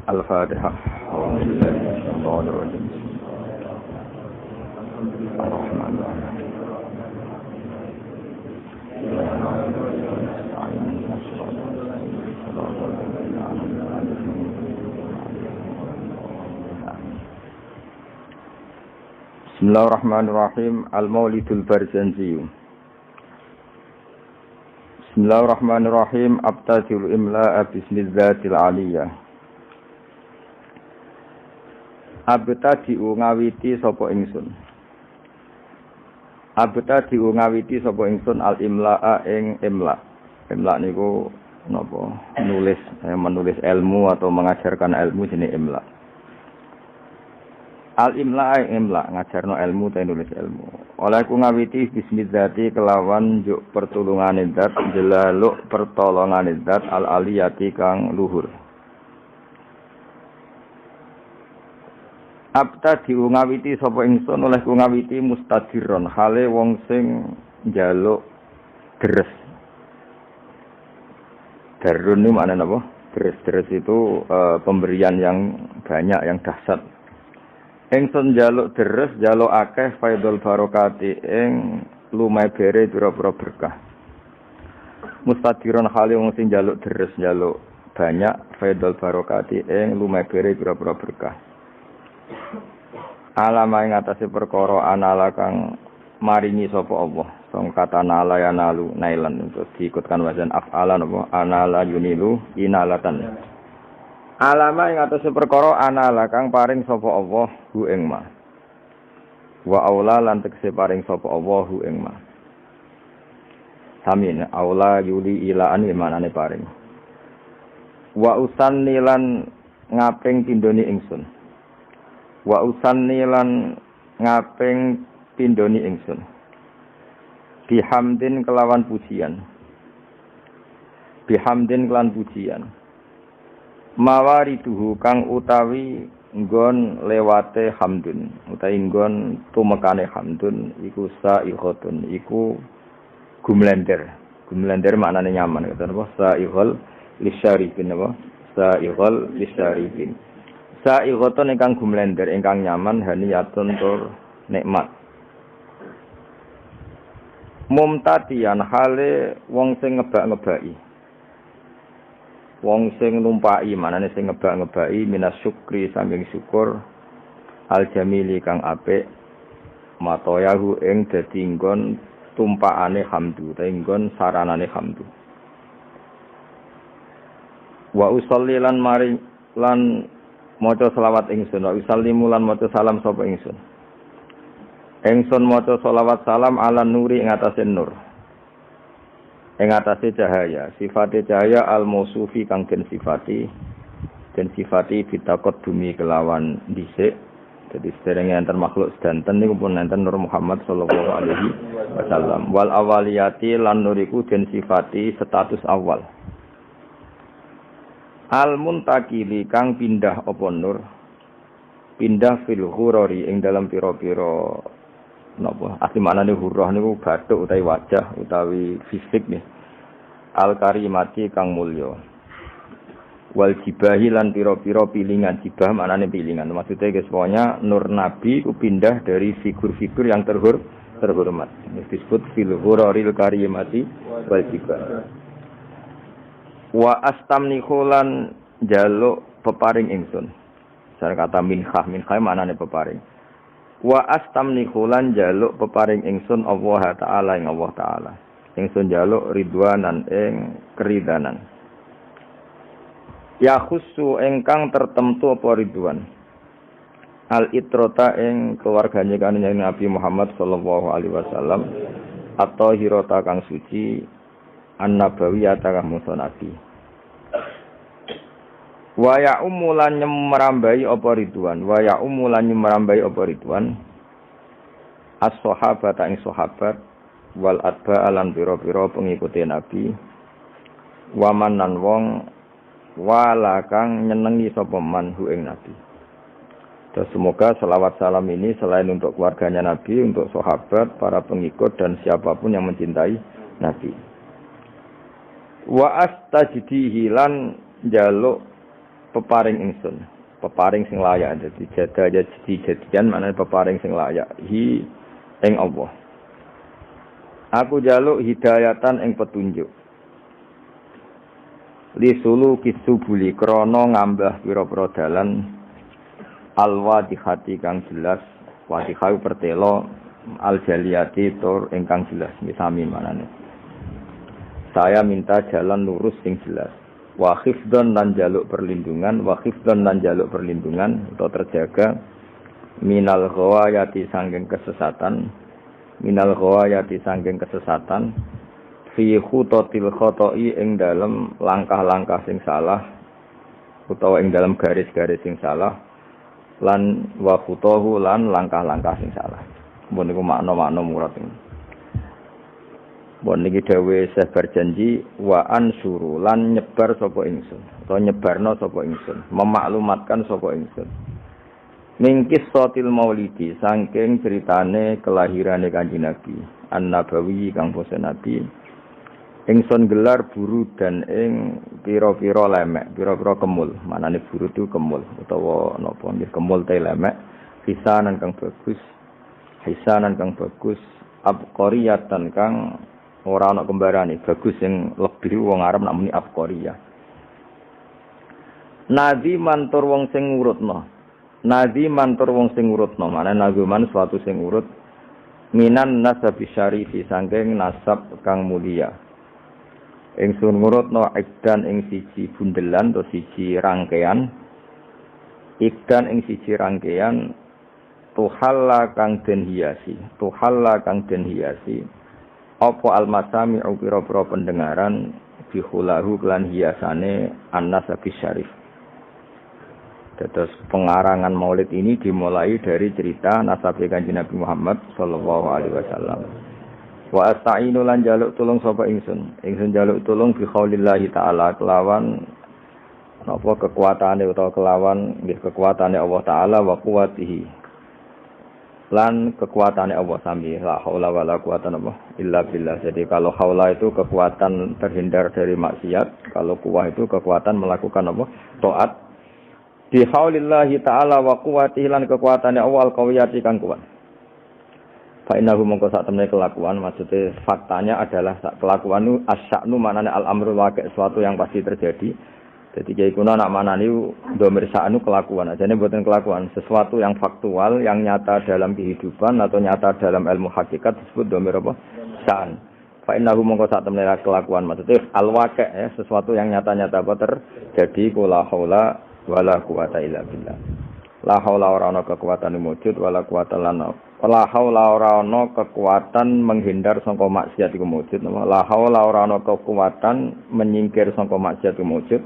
Al-Fatihah. Bismillahirrahmanirrahim. Al-Maulidul Barzanji. Bismillahirrahmanirrahim. Abtadil imla'a bismillahil aliyah. Abtadi'u ngawiti sapa ingsun. Abtadi'u ngawiti sapa ingsun al-imla'a ing imla'. Imla' niku napa? Menulis ilmu atau mengajarkan ilmu jenenge imla'. Al-imla' imla' ngajarno ilmu ta nulis ilmu. Oleh ku ngawiti bismillati kelawan juk pertulungane zat jelaluk pertolongane zat al-aliyati kang luhur. Abtadi ngawiti sapa ingsun oleh ku ngawiti mustadirron hale wong sing njaluk deres. Darun ini maknane apa? Deres itu pemberian yang banyak yang dahsyat. Ingsun njaluk deres, njaluk akeh faidul barokati ing lumebere pira-pira berkah. Mustadiron hale wong sing njaluk deres, njaluk banyak faidul barokati ing lumebere pira-pira berkah. Alama ing atase perkara anala kang maringi sapa Allah. Song kata nala ya nalu nailan untuk diikutkan wazan af'alan apa anala yunilu inalatan. Alama ing atase perkara anala kang paring sapa Allah hu ing ma. Wa aula lan tekse paring sapa Allah hu ing ma. Samin aula yuli ilaan manane paring. Wa usanni lan ngaping pindhoni ingsun. Wa usanni lan ngaping pindhoni ingsun. Bihamdin kelawan pujian. Bihamdin kelan pujian. Mawariduhu kang utawi nggon lewate hamdun utawi nggon tumekane hamdun iku sa'ihatun iku gumlender maknane nyaman kata apa sa'ihal lisyarifin apa sa'ihal lisyarifin sa'ihatun ingkang gumlender ingkang nyaman haniyatun tur nikmat mumtadian hale wong sing ngebak-ngebaki wong sing numpaki manane sing ngebak-ngebaki minas syukri saking syukur al jamili kang apik matoyahu ing dadi nggon tumpakane hamdu ta nggon saranane hamdu wa usolli lan mari lan maca selawat ingsun wa usallimu lan maca salam sapa ingsun maca selawat salam ala nuri ing atase nur ing atase cahaya sifate cahaya al-mausufi kang den sifati bitakot bumi kelawan dhisik dadi sederenge enten makhluk sedanten niku pun enten Nur Muhammad sallallahu alaihi wasallam wal awaliyati lan nuriku den sifati status awal al-muntakili kang pindah apa nur pindah fil ghurari ing dalam pira-pira napa asli maknane hurrah niku bathuk utawi wajah utawi fisik nih al karimati kang mulya wal jibahi lan pira-pira pilingan jibah maknane pilingan maksudnya guys pokoknya nur nabi ku pindah dari figur-figur yang terhormat disebut fil ghuraril karimati wal jibah wa astamnihu lan jaluk peparing ingsun cara kata minhah maknane peparing wa astamnihu lan jaluk peparing ingsun Allah taala ing Allah taala ingsun jaluk ridwanan ing keridanan ya khussu ingkang tertentu apa ridwan al itrota ing keluargane kanjeng Nabi Muhammad sallallahu alaihi wasallam atau hirota kang suci an-nabawiyata kang musa nabi wa ya umulan merambai apa ridwan wa ya umulan merambai apa ridwan as-sahabat ing sahabat wal atba lan pira-pira pengikuti nabi waman nan wong wala kang nyenengi sapa man hu ing nabi. Dan semoga selawat salam ini selain untuk keluarganya nabi, untuk sahabat, para pengikut dan siapapun yang mencintai nabi. Wa astajdihi lan jaluk peparing ingsun. Peparing sing layak dadi jadian maknane peparing sing layak hi ing Allah. Aku jaluk hidayatan ing petunjuk. Li sulu kisubuli krana ngambah pira-pira dalan al-wadihati kang jelas, wadihau pertelo al-jaliyati tur ingkang jelas misami manane. Saya minta jalan lurus sing jelas. Wa khifdhan lan jaluk perlindungan, atau terjaga minal ghawayati sangking kesesatan, fi khutatil khata'i ing dalem langkah-langkah sing salah utawa ing dalem garis-garis sing salah lan wa khutahu lan langkah-langkah sing salah. Mun niku makna-makna murad ini. Mun niki dawuh Syekh berjanji wa ansuru lan nyebar sapa ingsun utawa nyebarno sapa ingsun, memaklumatkan sapa ingsun. Mingkis sotil maulidi saking ceritane kelahirane Kanjeng Nabi an-nabawi kang basa Nabi. Ingsun gelar buru dan ing pira-pira lemek, pira-pira kemul. Manane buru itu kemul utawa napa nggih kemul te lemek, hisanan kang bagus, abqariyatan kang ora ana kembarane, bagus sing lebih wong Arab nak muni abqariyah. Nadi mantur wong sing ngurutno. Manane naguman suatu sing urut minan nasabi syarifi sangking nasab kang mulia. Ingsun ngurutno ikdan ing siji bundelan atau siji rangkaian tuhalla kang den hiasi apa almasami pira-pira pendengaran bihulahu lan hiasane an-nasabi syarif. Terus pengarangan maulid ini dimulai dari cerita nasab Kanjeng Nabi Muhammad sallallahu alaihi wasallam. Wa asta'inu lan jaluk tulung sapa ingsun jaluk tulung bi khaulillahi ta'ala kelawan napa kekuatane utawa kelawan nggih kekuatane Allah taala wa quwwatihi lan kekuatane Allah sami la haula wala quwata illa billah. Jadi kalau haula itu kekuatan terhindar dari maksiat, kalau quwwah itu kekuatan melakukan taat. Bi khaulillahi ta'ala wa quwwatihi lan kekuatane Allah al-qawiyati kang kuat. Fa innahu mongko sak temene kelakuan, maksudnya faktanya adalah kelakuan itu asya'nu manane al-amru waqi' sesuatu yang pasti terjadi. Jadi kiai kuna nak manani dhamir sa'nu kelakuan, ajane mboten kelakuan, sesuatu yang faktual yang nyata dalam kehidupan atau nyata dalam ilmu hakikat disebut dhamir apa? Sa'an. Fa innahu mongko sak temene kelakuan, maksudnya al-waqi' ya, sesuatu yang nyata-nyata apa terjadi kula haula wala quwata illa billah. La haula ora ana kekuatan wujud wala quwata lana. La haula ora ana kekuatan menghindar saka maksiat iku wujud. La haula ora ana kekuatan menyingkir saka maksiat iku wujud.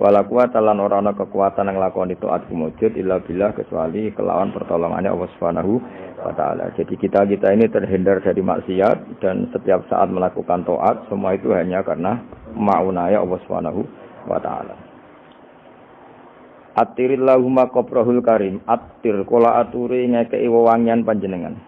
Wala quwata lan ora ana kekuatan nglakoni taat iku wujud illa billah kecuali kelawan pertolongannya Allah Subhanahu wa taala. Jadi kita ini terhindar dari maksiat dan setiap saat melakukan taat semua itu hanya karena maunaya Allah Subhanahu wa taala. Attirillahumma qabrahul karim. Attir kula aturi ngekei wewangian panjenengan.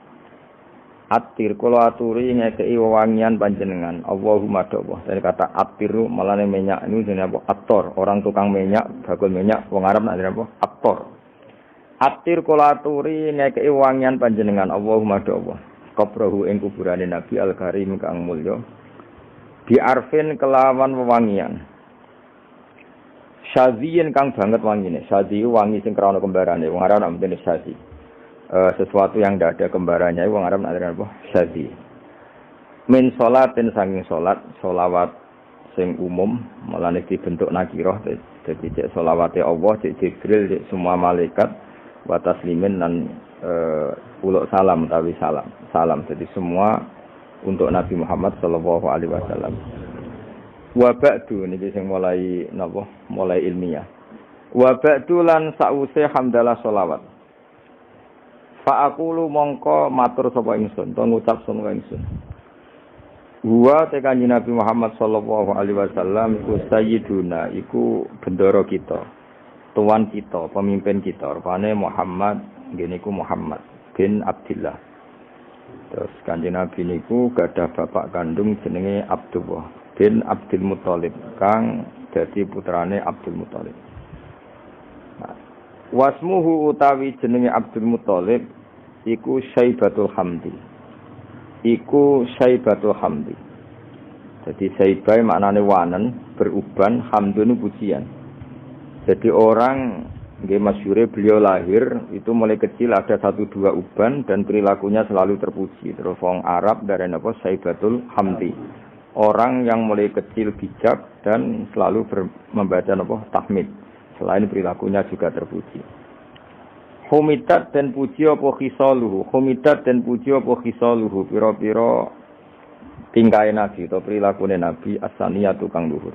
Allahumma doa. Dari kata attiru malane minyak ini jenenge apa? Attor. Orang tukang minyak, bakul minyak wong Arab nak jenenge apa? Attor. Attir kula aturi ngekei wewangian panjenengan. Allahumma doa. Qabrahu ing kuburane Nabi al-Karim kang mulya. Bi arfin kelawan wewangian. Syaziin kang banget wangine. Syazi wangi sing krana kembarane. Wong Arab nak mene syazi. Sesuatu yang tidak ada kembarannya wong Arab nak apa? Syazi. Min salatin saking selawat sing umum, mulane dibentuk nakirah dadi cek selawate Allah, cek Jibril, cek semua malaikat wa taslimin lan uluk salam utawi salam. Jadi semua untuk Nabi Muhammad sallallahu alaihi wasallam. Wa ba'du niki sing mulai ilmiah. Wa ba'du lan sause hamdalah sholawat. Fa aqulu mongko matur sapa ingsun, to ngucap sapa ingsun. Wa te Kanjeng Nabi Muhammad sallallahu alaihi wasallam iku sayyiduna, iku bendoro kita, tuan kita, pemimpin kita. Rupane Muhammad ngene iku Muhammad bin Abdullah. Terus Kanjeng Nabi niku gadah bapak kandung jenenge Abdullah bin Abdul Muthalib kang dadi putrane Abdul Muthalib. Wasmuhu utawi jenenge Abdul Muthalib iku Syaibatul Hamdi. Iku Syaibatul Hamdi. Jadi Syaibai maknane wanen, beruban, hamdun pujian. Jadi orang nggih masyhure beliau lahir itu mulai kecil ada 1-2 uban dan perilakunya selalu terpuji. Terus wong Arab dari apa Syaibatul Hamdi. Orang yang mulai kecil bijak dan selalu membaca apa tahmid. Selain perilakunya juga terpuji. Humidat dan puji apa khisaluhu. Humidat dan puji apa khisaluhu. Pira-pira tingkahe nabi atau perilakune nabi asaniyatu kang luhur.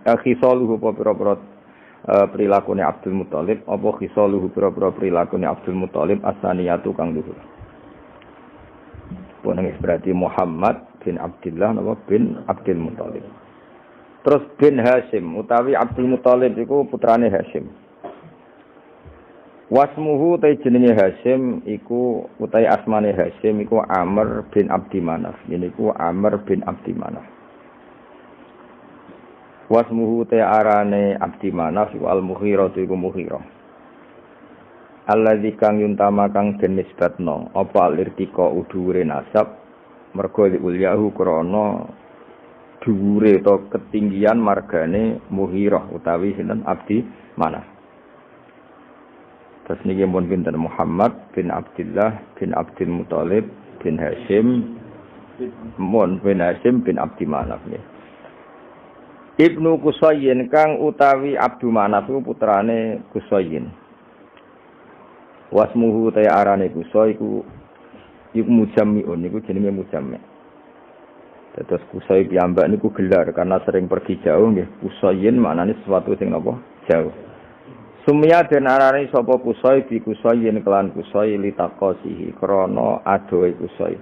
Khisaluhu apa pira-pira perilakune Abdul Muthalib apa khisaluhu pira-pira perilakune Abdul Muthalib asaniyatu kang luhur. Puneng berarti Muhammad bin Abdullah napa bin Abdul Muthalib. Terus bin Hashim utawi Abdul Muthalib iku putrane Hashim. Wasmuhu ta jenenge Hashim iku utawi asmane Hashim iku Amr bin Abdi Manaf. Niku Amr bin Abdi Manaf. Wasmuhu ta arane Abdi Manaf iku Al-Mughirah iku Mughirah. Alladzi kang yuntama kang den nisbatno apa alirtika udhure nasab mergo ulyahu krana dhuwure to ketinggian margane Mughirah utawi sinten Abdi Manaf. Terus niki mun pinten Muhammad bin Abdullah bin Abdul Muthalib bin Hashim mun bin Hashim bin Abdi Manaf nggih. Ibnu Qusayyin kang utawi Abdu Manaf putrane Qusayyin. Wasmuhu ta arane Qusay iku mujammiun niku jenenge mujammi. Terus Qusay piyambak niku gelar karena sering pergi jauh nggih. Qusayyin maknane sesuatu sing napa jauh. Sumya den arane sapa Qusay bi Qusayyin kelan Qusay litaqasihi krana adohe Qusay.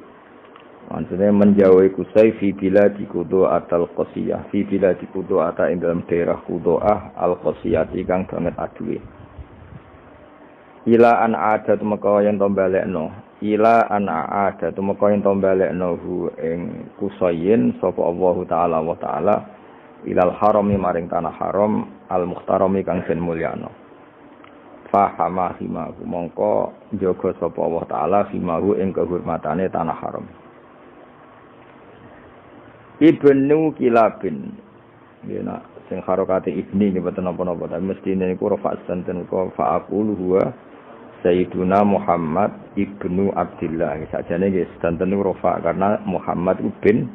Maksudnya menjauhi Qusay fi biladi Qudaa al-Qasiyah fi biladi Qudaa ing dalam daerah Qudaa al-Qasiyah kang banget aduhe. Ila an adat maka yen to balekno ila an adat maka yen to balekno hu ing Qusayyin sapa Allah taala wa taala ilal harami maring tanah haram al muhtarami kang den mulyana fahama himahu mongko jaga sapa Allah taala himahu ing kehormatane tanah haram. Ibnu Kilabin yen sing harokate ibni niki boten napa-napa tapi mestine niku rafa santen ko fa'aqulu huwa Sayyiduna Muhammad ibnu Abdullah. Sajane nggih santen niku rafa karena Muhammad bin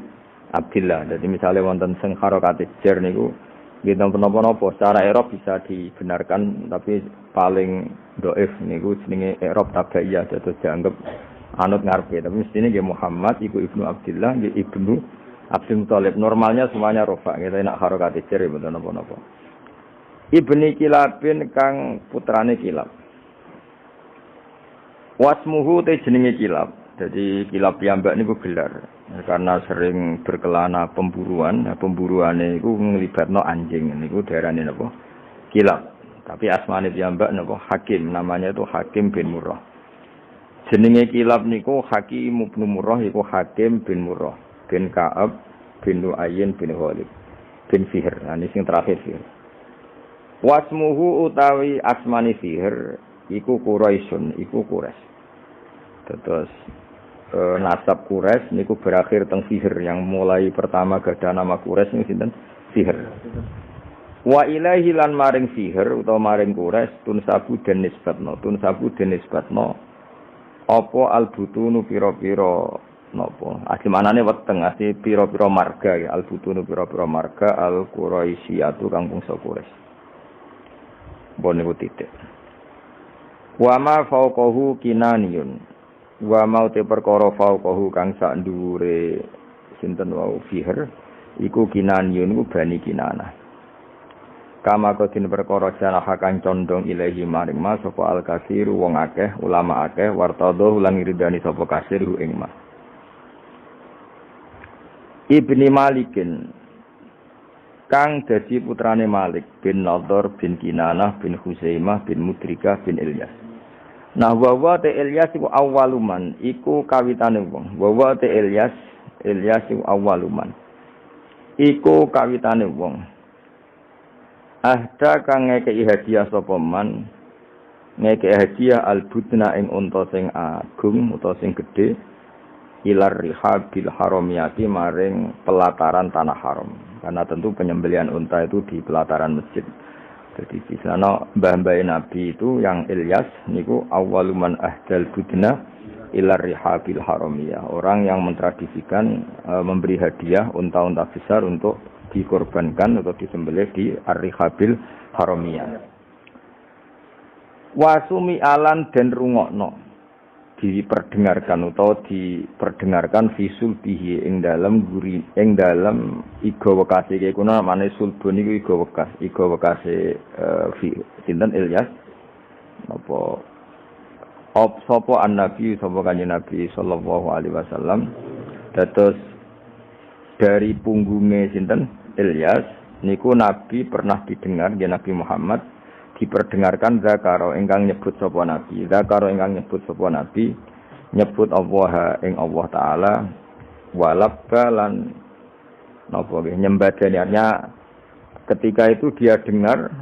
Abdullah. Jadi misalnya wonten sing harokate jar niku nggih napa-napa secara i'rab bisa dibenarkan tapi paling dhaif niku jenenge i'rab tabaiyah dados dianggap anut ngarepe. Tapi mestine nggih Muhammad iku ibnu Abdullah nggih ibnu Abdul Muthalib. Normalnya semuanya rafa. Kita nak harokate jar mboten napa-napa. Ibni Kilabin kang putrane Kilab. Wasmuhu te jenenge Kilab. Jadi Kilab piyambak niku gelar karena sering berkelana pemburuan. Nah, pemburuane iku nglibatno anjing niku diarani napa? Kilab. Tapi asmane piyambak napa? Hakim. Namanya itu Hakim bin Murrah. Jenenge Kilab niku Hakim bin Murrah iku Hakim bin Murrah bin Ka'ab bin Lu'ayyin bin Ghalib bin Fihr. Nah, ini sing terakhir Fihr. Wasmuhu utawi asmani Fihr iku Quraisyun, iku Quraisy. Terus nasab Quraisy niku berakhir teng Fihr yang mulai pertama gadah nama Quraisy niku sinten? Fihr. Wa ilaihi lan maring Fihr utawa maring Quraisy tunsabu den nisbatno apa albutunu pira-pira napa? Asli manane weteng, asli pira-pira marga ya albutunu pira-pira marga al-Quraisyatu kang bangsa Quraisy. Bon niku titik. Wa ma fauqahu kinaniyun. Wa mau te perkara fauqahu kang sak dhuwure sinten wau Fihr iku kinaniyun iku bani Kinanah. Kama kodin perkara jana kang condong ilahi maring mas sapa al-kasir wong akeh ulama akeh wartadho lan ridani sapa kasir ing mas. Ibni Malikin kang dadi putrane Malik bin Nadhr bin Kinanah bin Huzaimah bin Mudrikah bin Ilyas. Nah wa te Ilyas iku awaluman iku kawitane wong. Wa te Ilyas iku awaluman iku kawitane wong. Ahda kang ngekeki hadiah sapa man ngeke hadiah al-budna ing unta sing agung utawa sing gedhe ilar rihabil haramiyati maring pelataran tanah haram. Karena tentu penyembelihan unta itu di pelataran masjid. Jadi di sana mbah-mbah Nabi itu yang Ilyas niku awwaluman ahdal budna ilar rihabil haramiyah. Orang yang mentradisikan memberi hadiah unta-unta besar untuk dikorbankan atau disembelih di ar-rihabil haramiyah. Wasumi alan den rungokno diperdengarkan atau diperdengarkan visul bihi ing dalam guri ing dalam iga wekase iki kuna mane sulbun iku iga wekase sinten Ilyas apa sapa annabi sapa kanjeng Nabi sallallahu alaihi wasallam dados dari punggungnya sinten Ilyas niku Nabi pernah didengar ya Nabi Muhammad diperdengarkan zakaro ingkang nyebut sapa nabi nyebut Allah ing Allah taala walabbalan napa nggih nyembadaniannya ketika itu dia dengar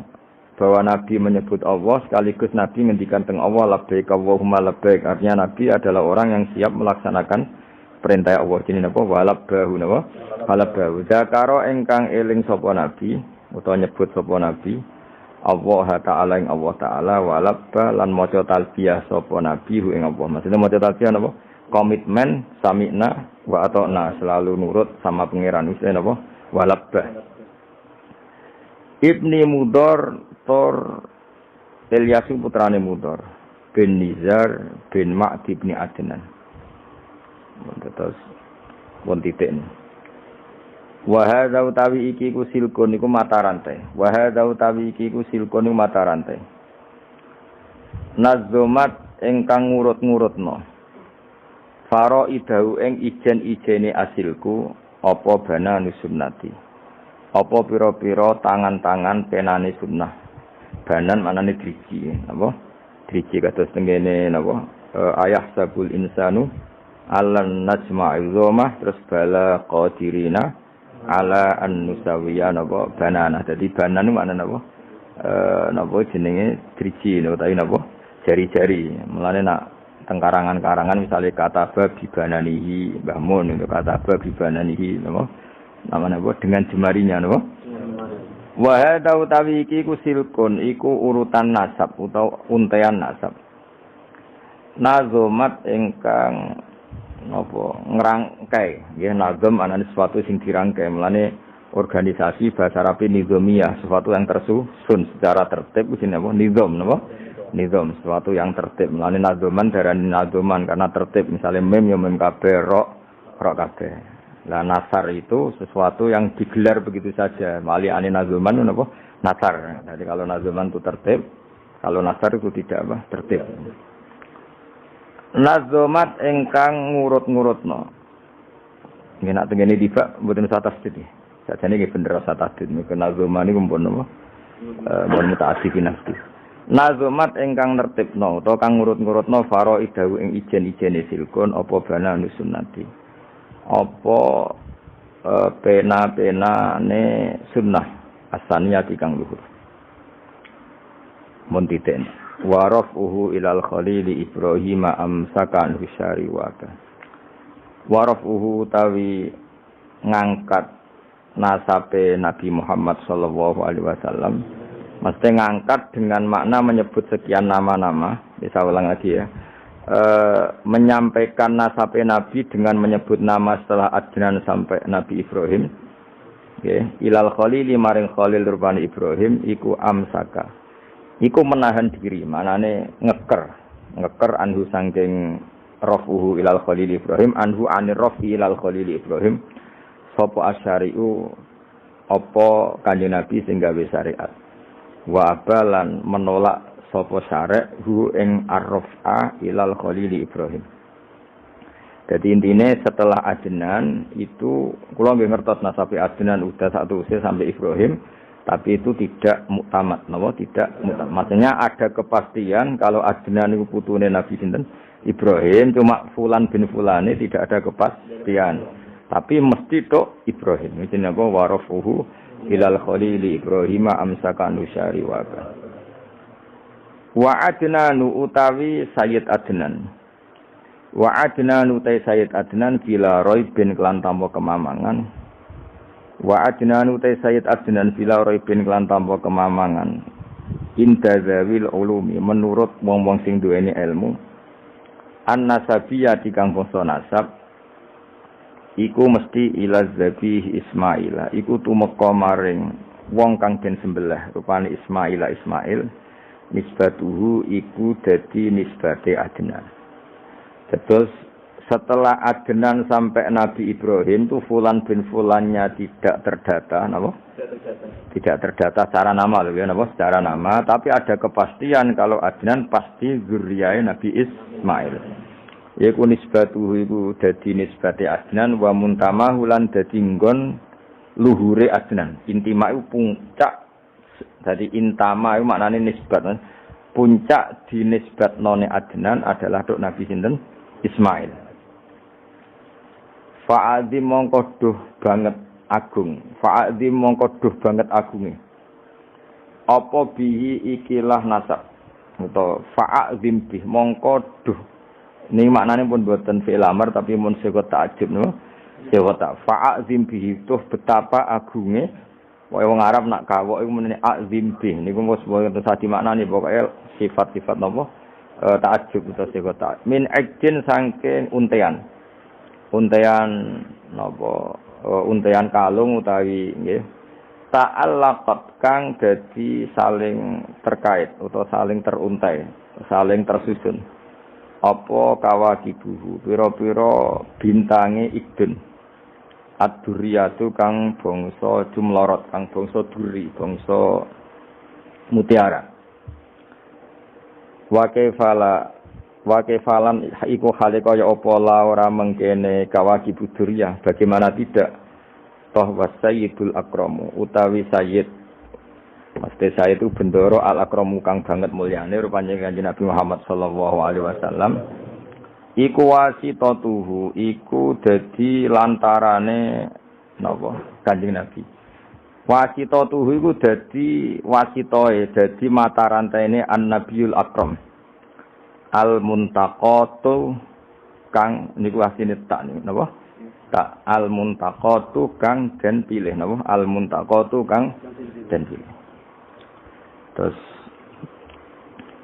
bahwa nabi menyebut Allah sekaligus nabi ngendikan teng Allah labbaik Allahumma labbaik artinya nabi adalah orang yang siap melaksanakan perintah Allah jenenge napa walabbahu napa walabbahu zakaro ingkang eling sapa nabi utawa nyebut sapa nabi Allah Ta'ala ing Allah Ta'ala walabba lan maca talbiyah sapa nabi ing Allah. Maksudnya maca talbiyah napa? Komitmen sami'na wa ata'na selalu nurut sama pangeran wis napa? Walabba. Ibni Mudor Tor Ilyas putrane Mudor bin Nizar bin Ma'di bin Adnan. Terus won titik. Wa hadza utawi iki ku silkun iku mata rantai. Wa hadza utawi iki ku silkun iku mata rantai. Nazumat ingkang ngurut-ngurutno. Faro idau ing ijen-ijene asilku apa bana nusunnati. Apa pira-pira tangan-tangan penane sunnah. Banan manane driji, napa? Driji kados tengene napa? Ayah sabul insanu alan najma'il zomah terus bala qadirina ala an-nusawiya napa banana. Dadi banan maknane napa? Napa jenenge driji utawi napa? Jari-jari. Mulane nak teng karangan-karangan misale kata bab bibananihi Mbah Mun itu kata bab bibananihi napa? Namanya apa? Dengan jemarinya napa? Wa hadza utawi iki ku silkun iku urutan nasab utawa untean nasab. Nazomat ingkang napa ngrangkai nggih nazam anane sesuatu sing dirangkai melane organisasi bahasa Arab nizamiyah sesuatu yang tersusun secara tertib jenenge apa nizam napa nizam sesuatu yang tertib melane nazaman darani nazaman karena tertib misalnya mem ya mem kabeh rok kabeh lah nasar itu sesuatu yang digelar begitu saja mali ane nazaman napa nasar jadi kalau nazaman itu tertib kalau nasar itu tidak apa tertib. Nazomat ingkang ngurut-ngurutno. Nggih nak tengene tiba mboten usah tasdid. Sajane nggih bener usah tasdid. Nek nazoman niku mpun napa? Mun mutaati kinasti. Nazomat ingkang nertibno utawa kang ngurut-ngurutno faro idawu ing ijen-ijene silkun apa bana nusunnati. Apa pena-penane sunnah asaniyati kang luhur. Mun titen. Warafuhu ilal khalili Ibrahim amsakan husyari waka. Warafuhu tawi ngangkat nasabe Nabi Muhammad sallallahu alaihi wasallam. Mesti ngangkat dengan makna menyebut sekian nama-nama. Bisa ulang lagi ya. Menyampaikan nasabe Nabi dengan menyebut nama setelah Adnan sampai Nabi Ibrahim. Okay. Ilal khalili maring khalil rupane Ibrahim iku amsaka. Iku menahan diri, manane ngeker anhu sangking rafuhu ilal khalil Ibrahim, anhu anir rafi ilal khalil Ibrahim, sopo asyari'u, opo kanjeng Nabi sing gawe syariat, wa abalan menolak sopo syari' hu ing arraf'a ilal khalil Ibrahim. Jadi intinya setelah Adnan itu, kula nggih ngertos nasabe Adnan udah satu usia sampai Ibrahim. Tapi itu tidak muktamad, tidak muktamad. Maksudnya ada kepastian kalau Adnan itu putune Nabi sinten Ibrahim, cuma fulan bin fulan ini tidak ada kepastian. Tapi mesti tok Ibrahim. Ini apa warafuhu ilal khalili Ibrahim amsaka nusyari waka. Wa Adnanu utawi Sayyid Adnan. Wa Adnanu utai Sayyid Adnan bila roibin kelan tanpa kemamangan. Wa Adnanu utai Sayyid Adnan bila roibin kelan tanpa kemamangan. Inda zawil ulumi menurut wong-wong sing duweni ilmu. An-nasabiyya dikang bangsa nasab iku mesti ila zabih Ismail. Iku tumeka maring wong kang den sembelih rupane Ismail. Nisbatuhu iku dadi nisbate Adnan. Terus setelah Adnan sampai Nabi Ibrahim tuh Fulan bin Fulannya tidak terdata, napa? Tidak terdata secara nama loh ya, napa? Secara nama, tapi ada kepastian kalau Adnan pasti zuriyae Nabi Ismail. Yaiku nisbatuhu iku dadi nisbate Adnan wa muntamahu lan dadi nggon luhure Adnan. Intima iku puncak. Jadi intama itu maknanya nisbat. Puncak di nisbat none Adnan adalah dok Nabi sinten Ismail. Fa'adzim mongko duh banget agung. Fa'adzim mongko duh banget agunge. Apa bihi ikilah nasab. Atau fa'adzim bih mongko duh. Ini maknanya pun buatan fi'il amr tapi mun sego ta'jib no. Sego ta fa'adzim bihi tuh betapa agunge. Wong Arab nak kawok iku menene azim bih niku wis boten sadi maknane pokoke sifat-sifat napa ta'ajjub utawa sego ta min ajin saking untean napa untean kalung utawi nggih ta'allaqat kang dadi saling terkait utawa saling teruntai saling tersusun apa kawakibuhu pira-pira bintange idun Ad-duriyatu kang bangsa jumlorot, kang bangsa duri, bangsa mutiara. Wa kaifalan iku hale kaya apa la ora mengkene kawaki buduriyah, bagaimana tidak? Toh wasayyidul akramu utawi sayyid. Mesti sayyid itu bendoro al-akramu kang banget mulyane rupane Kanjeng Nabi Muhammad sallallahu alaihi wasallam. Iku wasitatuhu iku dadi lantarane napa Kanjeng Nabi. Wasitatuhu iku dadi wasitoe dadi mata rantene an-nabiyul akram. Al-muntaqatu kang niku asine tak niku napa? Tak al-muntaqatu kang den pilih napa? Al-muntaqatu kang den pilih. Terus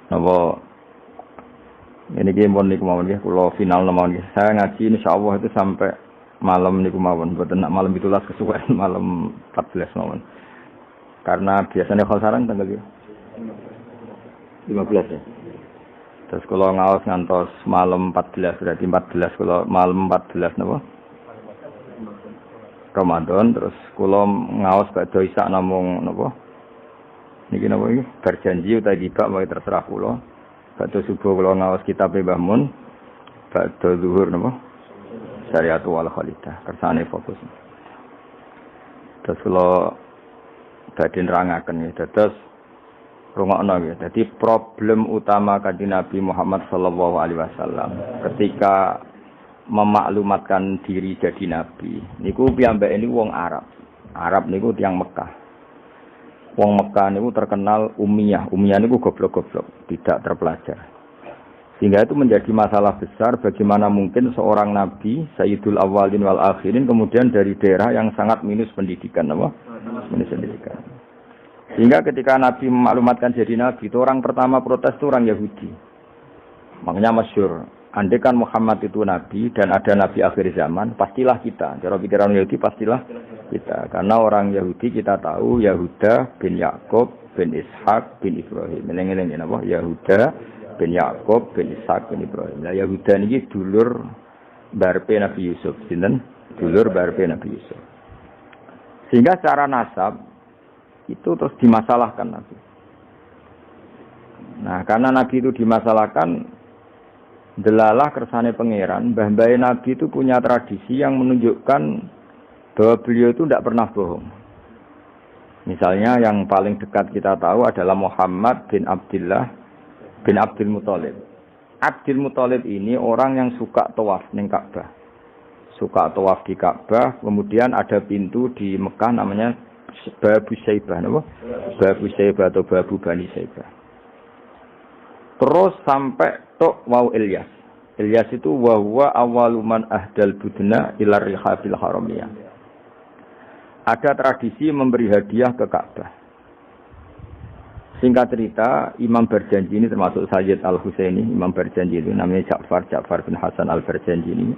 napa ini game niku mawon nggih kula final mawon nggih. Saya ngaji insyaallah itu sampai malam niku mawon. Mboten nak malam 17 kesuwen malam 14 mawon. Karena biasanya kalau sarang tanggal 15 ya. Terus kula ngaos ngantos malam 14 berarti 14 kula malam 14 napa? Ramadan terus kula ngaos badhe isak namung napa? Niki napa iki? Berjanji utawa gibak wae terserah kula. Badhe subuh kula ngaos kitab Mbah Mun. Badhe zuhur napa? Syariatu wal khalidah. Kersane fokus. Terus kula badhe nerangaken ya. Terus rungokno ya. Dadi problem utama Kanjeng Nabi Muhammad sallallahu alaihi wasallam ketika memaklumatkan diri jadi nabi. Niku piyambake niku wong Arab. Arab niku tiyang Mekah. Wong Mekah niku terkenal ummiyah. Ummiyah niku goblok-goblok, tidak terpelajar. Sehingga itu menjadi masalah besar bagaimana mungkin seorang nabi, Sayyidul Awwalin wal Akhirin kemudian dari daerah yang sangat minus pendidikan, apa? Minus pendidikan. Sehingga ketika Nabi memaklumatkan jadi nabi, itu orang pertama protes itu orang Yahudi. Makanya masyhur, andai kan Muhammad itu nabi dan ada nabi akhir zaman, pastilah kita. Cara pikiran Yahudi pastilah kita. Karena orang Yahudi kita tahu Yahuda bin Yakub bin Ishak bin Ibrahim. Eling-eling napa? Yahuda bin Yakub bin Ishak bin Ibrahim. Nah Yahuda niki dulur barpe Nabi Yusuf, sinten? Dulur barpe Nabi Yusuf. Sehingga secara nasab itu terus dimasalahkan Nabi. Nah, karena Nabi itu dimasalahkan, delalah kersane pangeran, mbah-mbah Nabi itu punya tradisi yang menunjukkan bahwa beliau itu tidak pernah bohong. Misalnya yang paling dekat kita tahu adalah Muhammad bin Abdullah bin Abdul Muthalib. Abdul Muthalib ini orang yang suka tawaf ning Ka'bah. Suka tawaf di Ka'bah, kemudian ada pintu di Mekah namanya Babu Syaibah, napa? Babu Syaibah atau Babu Bani Syaibah. Terus sampai tok wau Ilyas. Ilyas itu wa huwa awwaluman ahdal budna ila rihabil haramiyah. Ada tradisi memberi hadiah ke Ka'bah. Singkat cerita, Imam Barjanji ini termasuk Sayyid Al-Husaini, Imam Barjanji itu namanya Ja'far bin Hasan Al-Barjanji ini.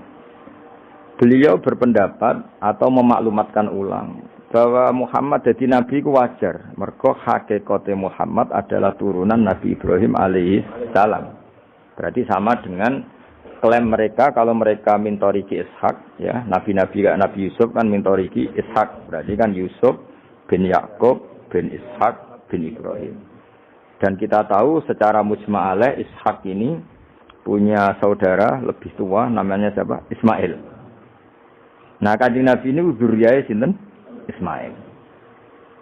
Beliau berpendapat atau memaklumatkan ulang bahwa Muhammad jadi nabi ku wajar. Mergo hakikate Muhammad adalah turunan Nabi Ibrahim alaihi salam. Berarti sama dengan klaim mereka kalau mereka mintoriki Ishak, ya, nabi-nabi kayak Nabi Yusuf kan mintoriki Ishak. Berarti kan Yusuf bin Yakub bin Ishak bin Ibrahim. Dan kita tahu secara mujma'alaih Ishak ini punya saudara lebih tua namanya siapa? Ismail. Nah, kanjeng Nabi ini dzurriyahe sinten? Ismail.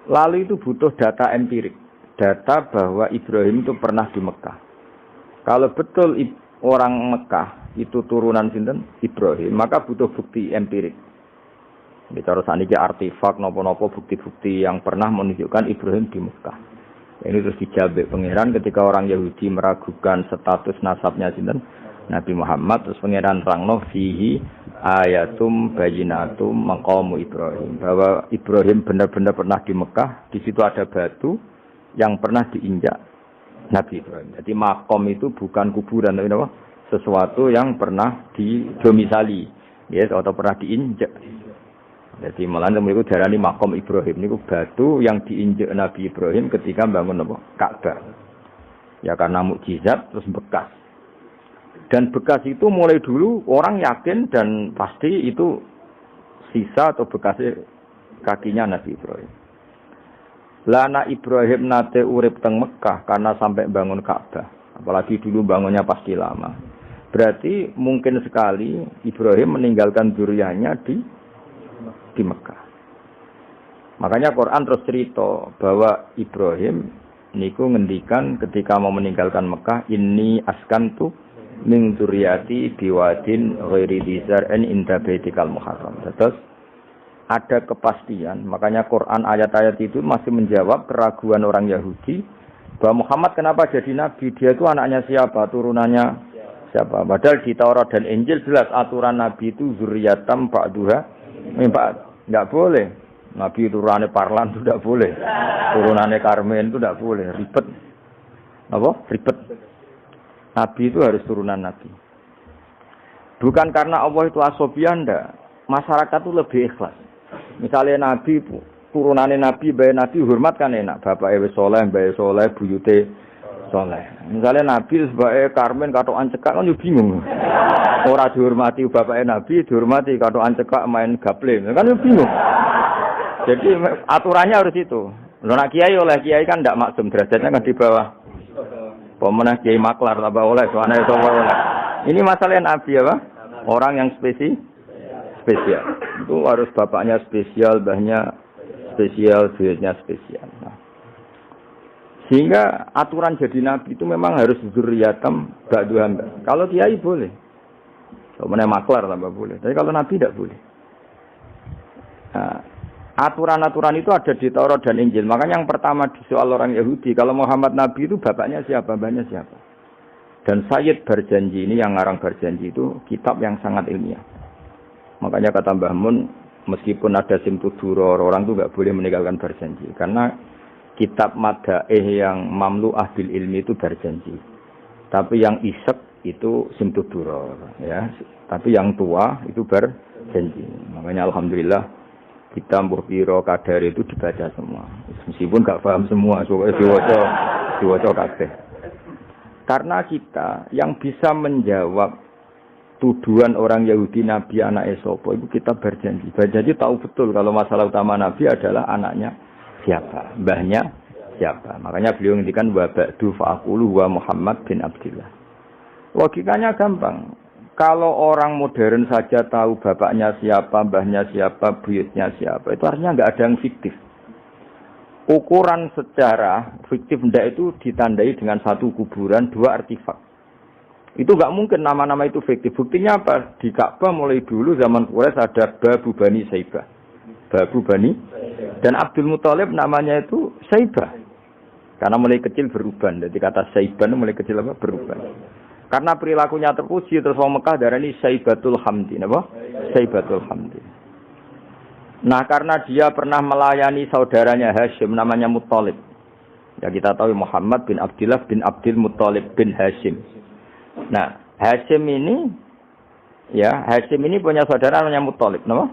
Lalu itu butuh data empirik. Data bahwa Ibrahim itu pernah di Mekah. Kalau betul orang Mekah itu turunan sinten? Ibrahim, maka butuh bukti empirik. Bicara saniki artefak napa-napa bukti-bukti yang pernah menunjukkan Ibrahim di Mekah. Ini terus dijawab pangeran ketika orang Yahudi meragukan status nasabnya sinten Nabi Muhammad, terus pangeran rangno fihi ayatum bayinatum maqamu Ibrahim, bahwa Ibrahim benar-benar pernah di Mekah. Di situ ada batu yang pernah diinjak Nabi Ibrahim. Jadi makom itu bukan kuburan, tapi apa? Sesuatu yang pernah didomisali, ya, atau pernah diinjak. Jadi malah mereka darani makom Ibrahim ini batu yang diinjak Nabi Ibrahim ketika bangun apa? Ka'bah. Ya karena mukjizat terus bekas. Dan bekas itu mulai dulu orang yakin dan pasti itu sisa atau bekas kakinya Nabi Ibrahim. Lana Ibrahim nate urip teng Mekah karena sampai bangun Ka'bah. Apalagi dulu bangunnya pasti lama. Berarti mungkin sekali Ibrahim meninggalkan dzurriyyahnya di Mekah. Makanya Quran terus cerita bahwa Ibrahim niku ngendikan ketika mau meninggalkan Mekah, inni askantu min dzurriyyati biwadin ghairi dzar'in inda baitikal muharram. Terus ada kepastian, makanya Quran ayat-ayat itu masih menjawab keraguan orang Yahudi bahwa Muhammad kenapa jadi nabi, dia itu anaknya siapa, turunannya siapa. Padahal di Taurat dan Injil jelas aturan nabi itu zurriyatam ba'duha mimpa. Enggak boleh. Nabi turunannya Parlan itu tidak boleh. Turunannya Karmen itu tidak boleh. Ribet. Apa? Ribet. Nabi itu harus turunan Nabi. Bukan karena Allah itu asobiah, enggak. Masyarakat itu lebih ikhlas. Misalnya Nabi, turunannya Nabi, bayi Nabi hormat kan enak. Bapak Ewe Soleh, bayi Soleh, buyute Soleh. Misalnya Nabi sebagai Karmen katokan cekak kan juga bingung. Orang dihormati bapaknya Nabi, dihormati katokan cekak main gaple, kan juga bingung. Jadi aturannya harus itu. Loh nak kiai oleh kiai kan tidak maksum, derajatnya kan di bawah. Pemenang kiai maklar tambah oleh, soalnya itu oleh. Ini masalah Nabi apa? Orang yang spesial. Itu harus bapaknya spesial, mbahnya spesial, duitnya spesial. Nah. Sehingga aturan jadi nabi itu memang harus dzurriyatam ba'duha. Kalau kiai boleh. Kalau maklar tambah boleh. Tapi kalau nabi tidak boleh. Nah, aturan-aturan itu ada di Taurat dan Injil. Makanya yang pertama di soal orang Yahudi, kalau Muhammad nabi itu bapaknya siapa, mbahnya siapa. Dan Sayyid Barjanji ini yang ngarang Barjanji itu kitab yang sangat ilmiah. Makanya kata Mbah Mun, meskipun ada simtuduror, orang itu nggak boleh meninggalkan Barjanji. Karena kitab madaih yang mamlu'ah bil ilmi itu Barjanji. Tapi yang isek itu simtuduror, ya. Tapi yang tua itu Barjanji. Makanya alhamdulillah kita mbuh piro kadar itu dibaca semua. Meskipun nggak paham semua, diwaca kabeh. Karena kita yang bisa menjawab tuduhan orang Yahudi Nabi anak Esopo itu kita Barjanji. Barjanji tahu betul kalau masalah utama Nabi adalah anaknya siapa, mbahnya siapa. Makanya beliau ngendikan wa ba'du fa'aqulu wa Muhammad bin Abdillah. Logikanya gampang. Kalau orang modern saja tahu bapaknya siapa, mbahnya siapa, buyutnya siapa, itu artinya enggak ada yang fiktif. Ukuran sejarah fiktif ndak itu ditandai dengan satu kuburan, dua artefak. Itu enggak mungkin nama-nama itu fiktif. Buktinya apa? Di Ka'bah mulai dulu zaman Quraisy ada Babu Bani Saibah. Babu Bani dan Abdul Muthalib namanya itu Saibah. Karena mulai kecil berubah. Jadi kata Saiban mulai kecil apa? Berubah. Karena perilakunya terpuji terus wong Mekah darani Saibatul Hamdi, napa? Saibatul Hamdi. Nah, karena dia pernah melayani saudaranya Hashim namanya Muttalib. Ya kita tahu Muhammad bin Abdullah bin Abdul Muttalib bin Hashim. Nah, Hashim ini punya saudara namanya Muttalib, napa?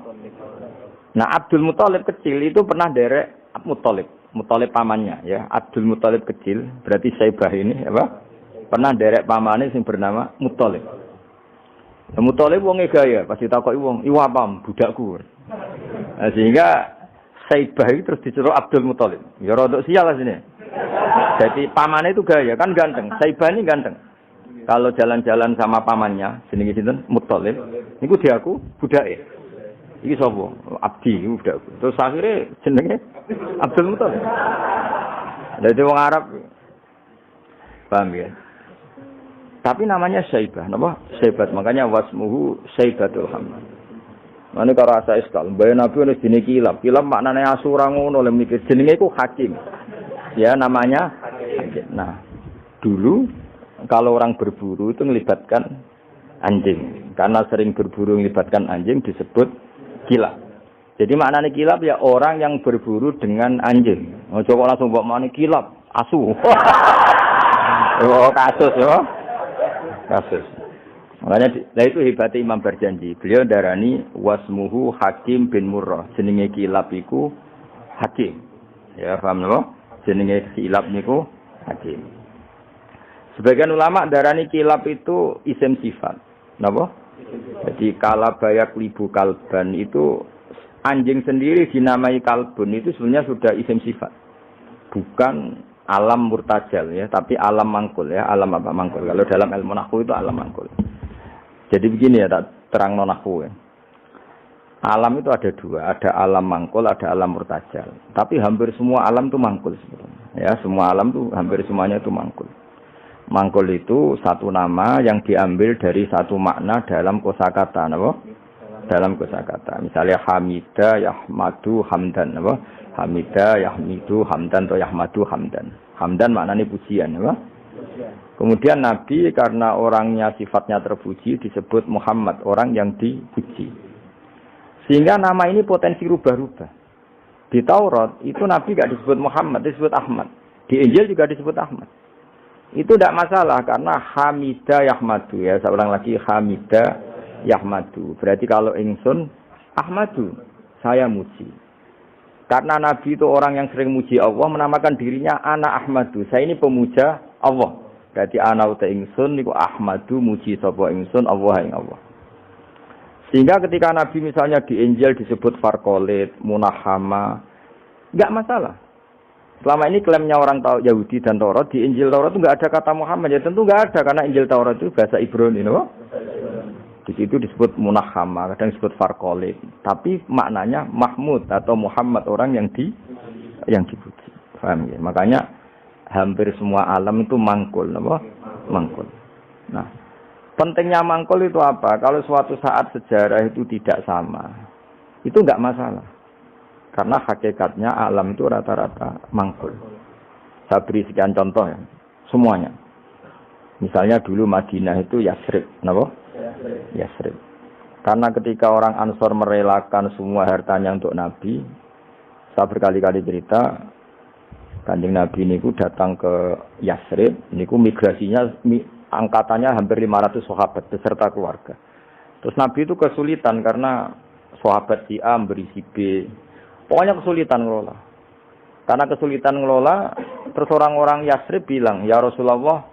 Nah, Abdul Muttalib kecil itu pernah derek Muttalib pamannya ya. Abdul Muttalib kecil, berarti Saibah ini apa? Pernah derek pamane sing bernama Muttalib. Nah, Muttalib wong gaya, pasti takoki wong, "Iwa pam budakku." Nah, sehingga Saibah itu terus dicelup Abdul Muttalib. Ya rodok sial lah sini. Jadi pamannya itu gaya, kan ganteng. Saibah ini ganteng. Kalau jalan-jalan sama pamannya, jenenge sinten? Muttalib. Niku diaku budake. Iki sapa? Abdi iku budakku. Terus akhirnya jenenge Abdul Muttalib. Dadi wong Arab. Paham ya? Tapi namanya Saibah, napa? Saibat. Makanya wasmuhu Saibatul Hamd. Mane karo asa iskal, mbaya Nabi wis dene kilap. Kilap maknane asura ngono lho mikir jenenge iku hakim. Ya namanya hakim. Nah, dulu kalau orang berburu itu melibatkan anjing. Karena sering berburu melibatkan anjing disebut kilap. Jadi maknanya kilap ya orang yang berburu dengan anjing. Oh, coba langsung mbok maknane kilap, asu. Oh, kasus ya. Kasus. Makanya itu hebatnya Imam Barjanji. Beliau darani wasmuhu Hakim bin Murrah. Jenenge kilap iku Hakim. Ya, paham napa? Jenenge kilap niku Hakim. Sebagian ulama darani kilap itu isim sifat. Napa? Jadi kalabaya klibu kalban itu anjing sendiri dinamai kalbun itu sebenarnya sudah isim sifat. Bukan alam murtajal ya, tapi alam mangkul ya. Alam apa mangkul? Kalau dalam ilmu nahwu itu alam mangkul. Jadi begini ya, tak terang nahwu ya. Alam itu ada dua, ada alam mangkul, ada alam murtajal. Tapi hampir semua alam itu mangkul sebetulnya. Ya, semua alam itu hampir semuanya itu mangkul. Mangkul itu satu nama yang diambil dari satu makna dalam kosakata, napa? Dalam kosakata. Misalnya Hamida, Yahmadu, Hamdan, napa? Hamida, Yahmidu, Hamdan atau Yahmadu, Hamdan. Hamdan maknanya pujian, napa? Kemudian Nabi karena orangnya sifatnya terpuji disebut Muhammad, orang yang dipuji. Sehingga nama ini potensi rubah-rubah. Di Taurat itu Nabi tidak disebut Muhammad, disebut Ahmad. Di Injil juga disebut Ahmad. Itu tidak masalah karena Hamida Yahmadu ya. Saya ulang lagi Hamida Yahmadu. Berarti kalau ingsun Ahmadu, saya muji. Karena Nabi itu orang yang sering muji Allah, menamakan dirinya Ana Ahmadu. Saya ini pemuja Allah. Berarti ana uta ingsun niku Ahmadu muji sapa ingsun Allah ing Allah. Sehingga ketika Nabi misalnya di Injil disebut Farqolit, Munahama, enggak masalah. Selama ini klaimnya orang Yahudi dan Taurat, di Injil Taurat itu enggak ada kata Muhammad. Ya tentu enggak ada karena Injil Taurat itu bahasa Ibrani, no? Di situ disebut Munahama, kadang disebut Farqolit. Tapi maknanya Mahmud atau Muhammad, orang yang dipuji. Paham ya? Makanya hampir semua alam itu mangkul, apa? Mangkul. Nah, pentingnya mangkul itu apa? Kalau suatu saat sejarah itu tidak sama, itu enggak masalah. Karena hakikatnya alam itu rata-rata mangkul. Saya beri sekian contoh ya, semuanya. Misalnya dulu Madinah itu Yasrib, kenapa? Yasrib. Karena ketika orang Ansor merelakan semua hartanya untuk Nabi, saya berkali-kali cerita, Kanjeng Nabi niku datang ke Yasrib, niku migrasinya angkatannya hampir 500 sahabat beserta keluarga. Terus Nabi itu kesulitan karena sahabat si A beri si B. Pokoknya kesulitan ngelola. Karena kesulitan ngelola, terus orang-orang Yasrib bilang, "Ya Rasulullah,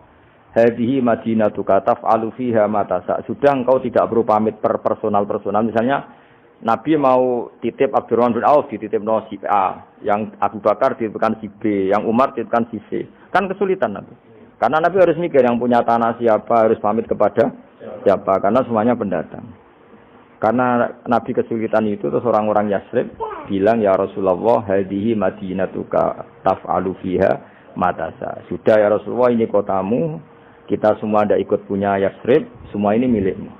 hadhihi madinatuka taf'alu fiha ma tasa." Sudah engkau tidak perlu pamit per personal. Misalnya Nabi mau titip Abdurrahman bin Auf, dititip si A, yang Abu Bakar dititipkan si B, yang Umar dititipkan si C. Kan kesulitan Nabi. Karena Nabi harus mikir yang punya tanah siapa, harus pamit kepada siapa, karena semuanya pendatang. Karena Nabi kesulitan itu, terus orang-orang Yasrib bilang, "Ya Rasulullah, hadhihi madinatuka taf'alu fiha ma tasa." Sudah ya Rasulullah, ini kotamu, kita semua ada ikut punya Yasrib, semua ini milikmu.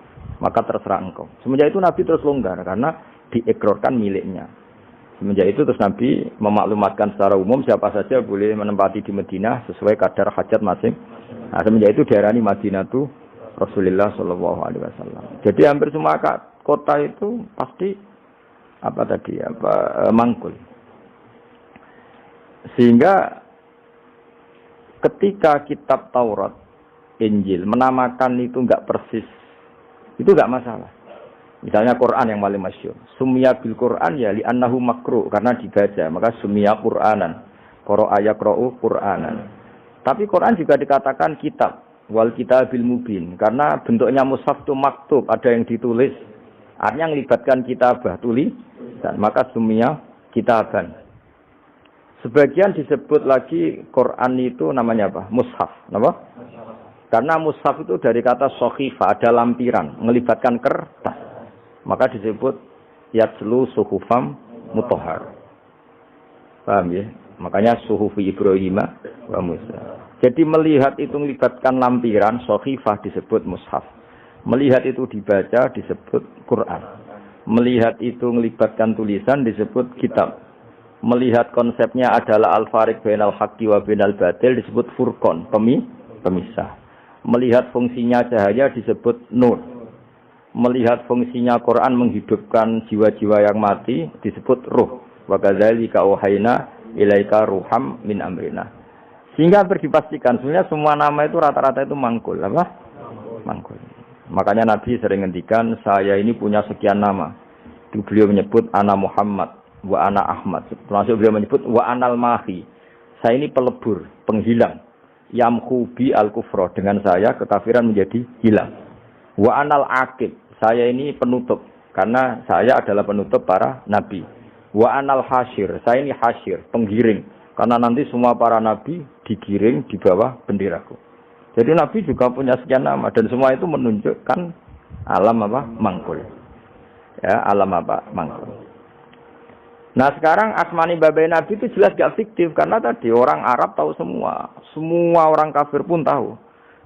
Maka terserah engkau. Semenjak itu Nabi terus longgar karena diekrorkan miliknya. Semenjak itu terus Nabi memaklumatkan secara umum siapa saja boleh menempati di Madinah sesuai kadar hajat masing. Nah, semenjak itu diarani Madinatu Rasulullah Shallallahu Alaihi Wasallam. Jadi hampir semua kota itu pasti mangkul. Sehingga ketika kitab Taurat, Injil menamakan itu enggak persis, itu enggak masalah. Misalnya Quran yang paling masyhur, sumya bil Quran ya li annahu makru, karena dibaca, maka sumya Quranan. Qara'a yaqra'u Quranan. Tapi Quran juga dikatakan kitab, wal kitabil mubin, karena bentuknya mushaf itu maktub, ada yang ditulis. Artinya melibatkan kitabah, tulisan, maka sumya kitaban. Sebagian disebut lagi Quran itu namanya apa? Mushaf, apa? Karena mushaf itu dari kata sohifah, ada lampiran, melibatkan kertas. Maka disebut yatslu suhufam mutahhar. Paham ya? Makanya suhufi Ibrahim wa Musa. Jadi melihat itu melibatkan lampiran, sohifah disebut mushaf. Melihat itu dibaca disebut Quran. Melihat itu melibatkan tulisan disebut kitab. Melihat konsepnya adalah al-fariq bainal haqqi wa bainal batil disebut furqan, pemisah. Melihat fungsinya cahaya disebut nur. Melihat fungsinya Quran menghidupkan jiwa-jiwa yang mati disebut ruh. Wa kadzalika auhayna ilaika ruham min amrina. Sehingga dipastikan sebenarnya semua nama itu rata-rata itu mangkul, apa? Mangkul. Makanya Nabi sering ngendikan, saya ini punya sekian nama. Beliau menyebut ana Muhammad wa ana Ahmad. Termasuk beliau menyebut wa anal mahi. Saya ini pelebur, penghilang. Yamhu bi al-kufra, dengan saya kekafiran menjadi hilang. Wa anal aqib. Saya ini penutup, karena saya adalah penutup para nabi. Wa anal hasyir, saya ini hasyir, penggiring. Karena nanti semua para nabi digiring di bawah benderaku. Jadi nabi juga punya sekian nama, dan semua itu menunjukkan alam apa? Mangkul. Ya, alam apa? Mangkul. Nah sekarang asmani babai nabi itu jelas gak fiktif, karena tadi orang Arab tahu semua. Semua orang kafir pun tahu.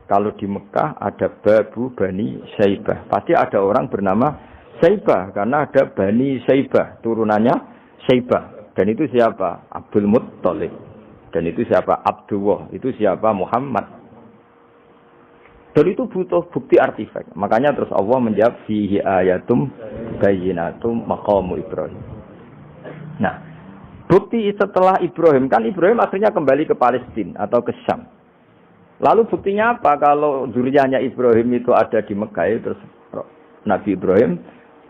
Kalau di Mekah ada Babu Bani Syaibah. Pasti ada orang bernama Syaibah. Karena ada Bani Syaibah. Turunannya Syaibah. Dan itu siapa? Abdul Muttalib. Dan itu siapa? Abdullah. Itu siapa? Muhammad. Dan itu butuh bukti artifak. Makanya terus Allah menjawab, Fihi ayatum bayyinatum maqamu Ibrahim. Nah, bukti setelah Ibrahim. Kan Ibrahim akhirnya kembali ke Palestina atau ke Syam. Lalu buktinya apa kalau zuriyahnya Ibrahim itu ada di Mekah, terus Nabi Ibrahim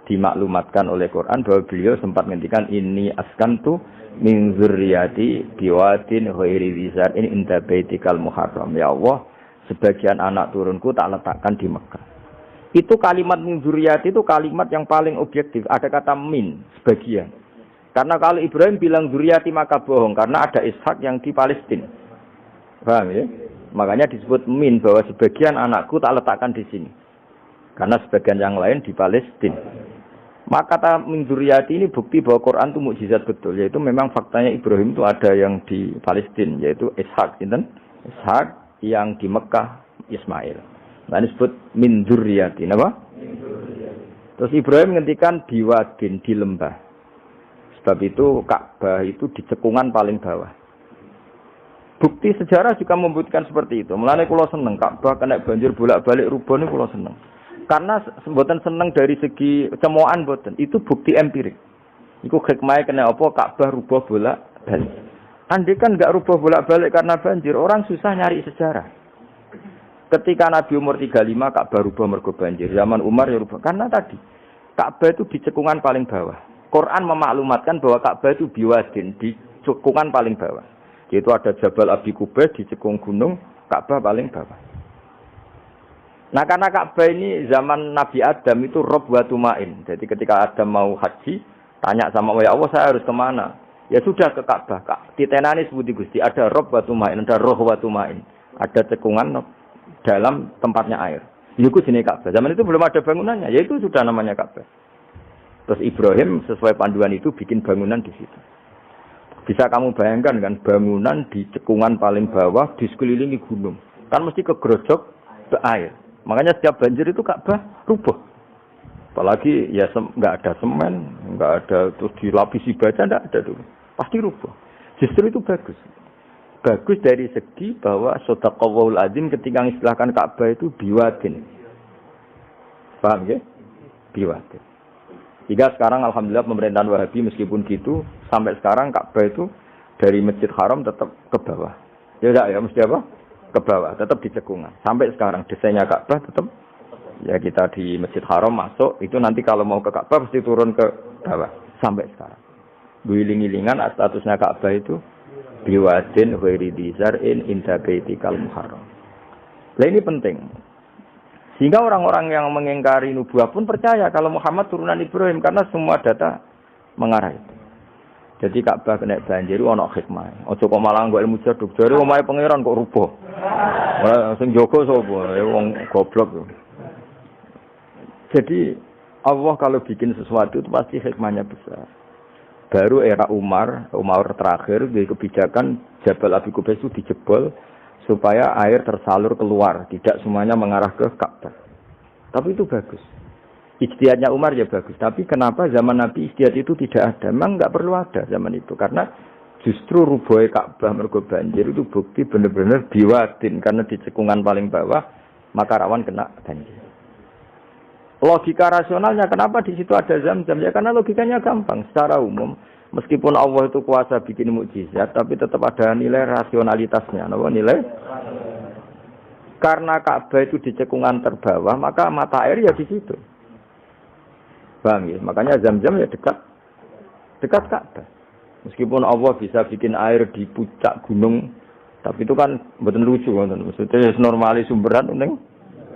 dimaklumatkan oleh Quran bahwa beliau sempat menghentikan ini askantu min zurriyati biwadin ghairi dzar in inda baitikal muharram. Ya Allah, sebagian anak turunku tak letakkan di Mekah. Itu kalimat min zurriyati itu kalimat yang paling objektif. Ada kata min, sebagian. Karena kalau Ibrahim bilang zurriyati maka bohong, karena ada Ishak yang di Palestina. Paham ya? Makanya disebut min, bahwa sebagian anakku tak letakkan di sini. Karena sebagian yang lain di Palestina. Maka kata min dzurriyyati ini bukti bahwa Quran itu mukjizat betul. Yaitu memang faktanya Ibrahim itu ada yang di Palestina. Yaitu Ishak. Ishak yang di Mekah Ismail. Nah disebut min dzurriyyati. Apa? Terus Ibrahim menghentikan biwadin, di lembah. Sebab itu Ka'bah itu di cekungan paling bawah. Bukti sejarah juga membuktikan seperti itu. Mulane kula seneng Ka'bah kena banjir bolak-balik rubuh niku kula seneng. Karena mboten seneng dari segi cemoan mboten. Itu bukti empirik. Iku hikmahe kena apa Ka'bah rubuh bolak-balik. Andai kan enggak rubuh bolak-balik karena banjir, orang susah nyari sejarah. Ketika Nabi umur 35 Ka'bah rubuh mergo banjir. Zaman Umar ya rubuh. Karena tadi Ka'bah itu di cekungan paling bawah. Quran memaklumatkan bahwa Ka'bah itu biwadin, di cekungan paling bawah. Yaitu ada Jabal Abi Kubais di cekung gunung, Ka'bah paling bawah. Nah karena Ka'bah ini zaman Nabi Adam itu rob wa tumain. Jadi ketika Adam mau haji, tanya sama ya Allah saya harus kemana? Ya sudah ke Ka'bah. Titenani sebuti Gusti, ada rob wa tumain, ada roh wa tumain. Ada cekungan dalam tempatnya air. Itu sini Ka'bah. Zaman itu belum ada bangunannya, yaitu sudah namanya Ka'bah. Terus Ibrahim sesuai panduan itu bikin bangunan di situ. Bisa kamu bayangkan kan bangunan di cekungan paling bawah di sekelilingi gunung. Kan mesti kegerojok ke air. Makanya setiap banjir itu Ka'bah rubuh. Apalagi ya nggak ada semen, nggak ada terus dilapisi baja, nggak ada dulu. Pasti rubuh. Justru itu bagus. Bagus dari segi bahwa shadaqallahul azim ketika mengistilahkan Ka'bah itu biwadin. Paham ya? Biwadin. Jika sekarang alhamdulillah pemerintahan Wahabi meskipun gitu sampai sekarang Ka'bah itu dari Masjid Haram tetap ke bawah. Ya enggak ya mesti apa? Ke bawah, tetap di cekungan. Sampai sekarang desainnya Ka'bah tetap ya kita di Masjid Haram masuk itu nanti kalau mau ke Ka'bah pasti turun ke bawah sampai sekarang. Guling-gilingan statusnya Ka'bah itu biwadin ghairi dzar'in inda baitikal muharram. Nah ini penting. Sehingga orang-orang yang mengingkari nubuah pun percaya kalau Muhammad turunan Ibrahim karena semua data mengarah itu. Jadi Ka'bah kena banjir ana hikmah. Aja kok malah nggo ilmu jaduk. Jare omahe pangeran kok rubuh. Ora sing jaga sapa? Wong goblok. Jadi Allah kalau bikin sesuatu itu pasti hikmahnya besar. Baru era Umar terakhir di kebijakan Jabal Abi Qubais itu dijebol supaya air tersalur keluar, tidak semuanya mengarah ke Ka'bah. Tapi itu bagus. Ijtihadnya Umar ya bagus. Tapi kenapa zaman Nabi ijtihad itu tidak ada? Memang nggak perlu ada zaman itu karena justru rubuhnya Ka'bah mergo banjir itu bukti benar-benar biwadin karena di cekungan paling bawah maka rawan kena banjir. Logika rasionalnya kenapa di situ ada Zam-Zam? Ya karena logikanya gampang. Secara umum, meskipun Allah itu kuasa bikin mukjizat, tapi tetap ada nilai rasionalitasnya. Apa nilai? Karena Ka'bah itu di cekungan terbawah, maka mata air ya di situ. Paham ya? Makanya Zam-Zam ya dekat Ka'bah. Meskipun Allah bisa bikin air di puncak gunung, tapi itu kan betul lucu, maksudnya normali sumberan ning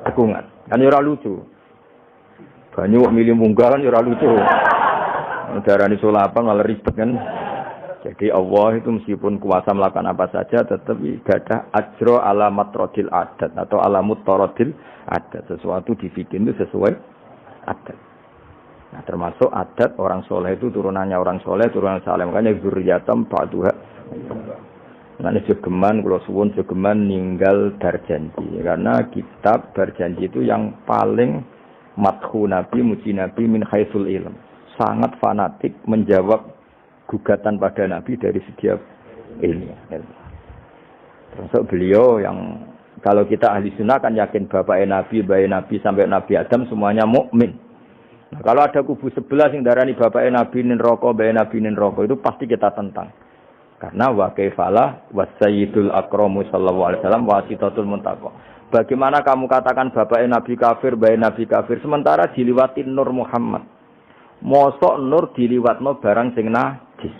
cekungan. Kan ora lucu. Banyu milih munggah kan ora lucu. Darani sulapan malah ribet kan. Jadi Allah itu meskipun kuasa melakukan apa saja tetap ibadah ajro alamat rodil adat atau alamut torodil adat. Sesuatu dibikin itu sesuai adat. Nah termasuk adat orang soleh itu turunannya orang soleh, turunan saleh. Makanya zuriyatam ba'duha. Nah jogeman, kalau suwun jogeman ninggal berjanji. Karena kitab berjanji itu yang paling madhu Nabi, muji Nabi min haitsul ilm. Sangat fanatik menjawab gugatan pada Nabi dari segi ilmu. Termasuk beliau yang kalau kita ahli sunnah kan yakin bapaknya Nabi, bayi Nabi sampai Nabi Adam semuanya mukmin. Nah, kalau ada kubu sebelah yang darani bapaknya Nabi nin roko, bayi Nabi nin roko itu pasti kita tentang. Karena wa kaifalah wasayyidul akramu sallallahu alaihi wasallam wasitatul muntaqo. Bagaimana kamu katakan bapaknya Nabi kafir, bayi Nabi kafir, sementara diliwatin Nur Muhammad. Mosok Nur diliwatno barang sing najis.